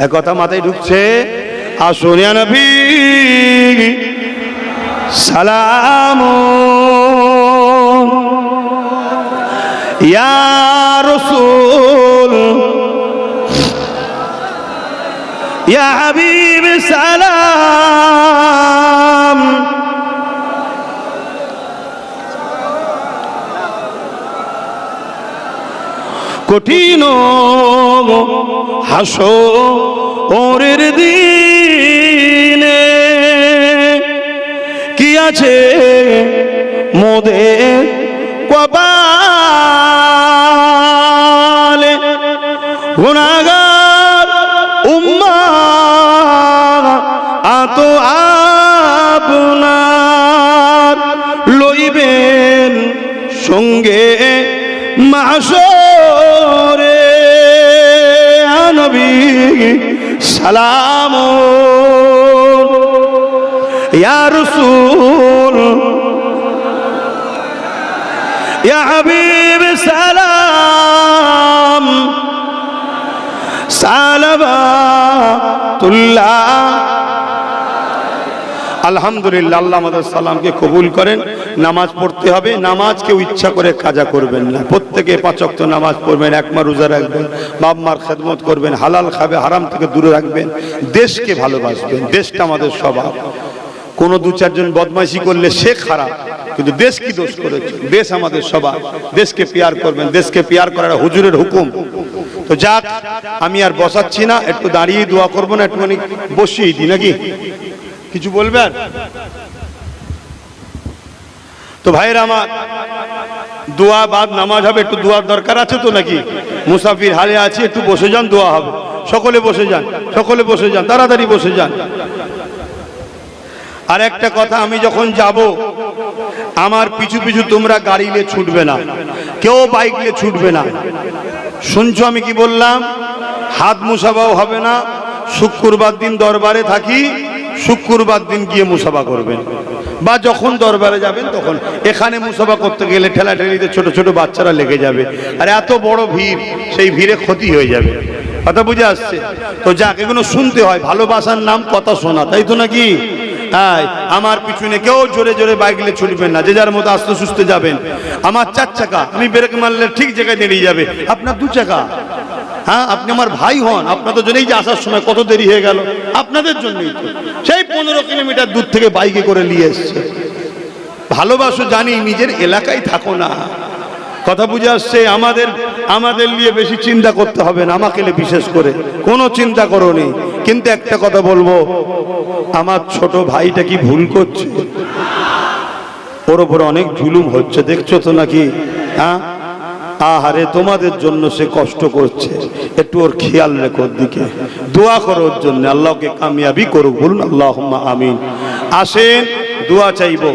এক কথা মাথায় ঢুকছে? আসুন ইয়া নবী সালাম, ইয়া রাসূল, ইয়া হাবিব সালাম। কঠিন হাসরের দিনে কি আছে মোদের কপালে, গুনাহগার উম্মাহ আতো আপনার লইবেন সঙ্গে মাহশরে। নবী সালাম, ইয়া রাসূল, ইয়া হাবিব সালাম, সালাওয়াতুল্লাহ আলহামদুলিল্লাহ, আল্লাহ আমাদের সালামকে কবুল করেন। নামাজ পড়তে হবে, নামাজ কেউ ইচ্ছা করে কাজা করবেন না, প্রত্যেকে 5 ওয়াক্ত নামাজ পড়বেন, একমা রোজা রাখবেন, বাপ মার খেদমত করবেন, হালাল খাবে, হারাম থেকে দূরে রাখবেন, দেশকে ভালোবাসবেন, দেশটা আমাদের স্বভাব। কোনো 2-4 জন বদমাইশি করলে সে খারাপ, কিন্তু দেশ কি দোষ করেছে? দেশ আমাদের স্বভাব, দেশকে পিয়ার করবেন, দেশকে পিয়ার করার হুজুরের হুকুম। তো যাক, আমি আর বসাচ্ছি না, একটু দাঁড়িয়ে দোয়া করবো না, একটুখানি বসিয়ে দিই নাকি? কিছু বলবেন? তো ভাইরা আমার, দোয়া বাদ নামাজ হবে, একটু দোয়ার দরকার আছে তো নাকি? মুসাফির হালে আছে, একটু বসে যান, দোয়া হবে। সকলে বসে যান, সকলে বসে যান, তাড়াতাড়ি বসে যান। আর একটা কথা, আমি যখন যাব, আমার পিছু পিছু তোমরা গাড়ি নিয়ে ছুটবে না, কেউ বাইক নিয়ে ছুটবে না। শুনছো আমি কি বললাম? হাত মুসাফাও হবে না। শুক্রবার দিন দরবারে থাকি, শুক্রবার দিন গিয়ে মুসাফা করবেন, বা যখন দরবারে যাবেন তখন। এখানে মুসাফা করতে গেলে ঠেলাঠেলিতে ছোট ছোট বাচ্চারা লেগে যাবে, আর এত বড় ভিড়, সেই ভিড়ে ক্ষতি হয়ে যাবে। কথা বুঝে আসছে তো? যাক, এগুলো শুনতে হয়, ভালোবাসার নাম কথা শোনা, তাই তো নাকি? হ্যাঁ, আমার পিছনে কেউ জোরে জোরে বাইক নিয়ে ছুটবেন না, যে যার মতো আস্তে সুস্থে যাবেন। আমার 4 চাকা, আমি ব্রেক মারলে ঠিক জায়গায় দাঁড়িয়ে যাবে। আপনার 2 চাকা, হ্যাঁ, আপনি আমার ভাই হন, আপনাদের জন্যই যে আসার সময় কত দেরি হয়ে গেল, আপনাদের জন্যই তো। সেই 15 কিলোমিটার দূর থেকে বাইকে করে নিয়ে এসছে। ভালোবাসো জানি, নিজের এলাকায় থাকো না। কথা বুঝে আসছে? আমাদের নিয়ে বেশি চিন্তা করতে হবে না, আমাকে বিশেষ করে কোনো চিন্তা করোনি। কিন্তু একটা কথা বলবো, আমার ছোট ভাইটা কি ভুল করছে? ওর ওপর অনেক জুলুম হচ্ছে, দেখছো তো নাকি? হ্যাঁ, আহারে, তোমাদের জন্য সে কষ্ট করছে, একটু ওর খেয়াল রেখো, ওর দিকে দোয়া করো ওর জন্য, আল্লাহকে কামিয়াবি করুক। বলুন আল্লাহুম্মা আমিন। আসেন, দোয়া চাইবো।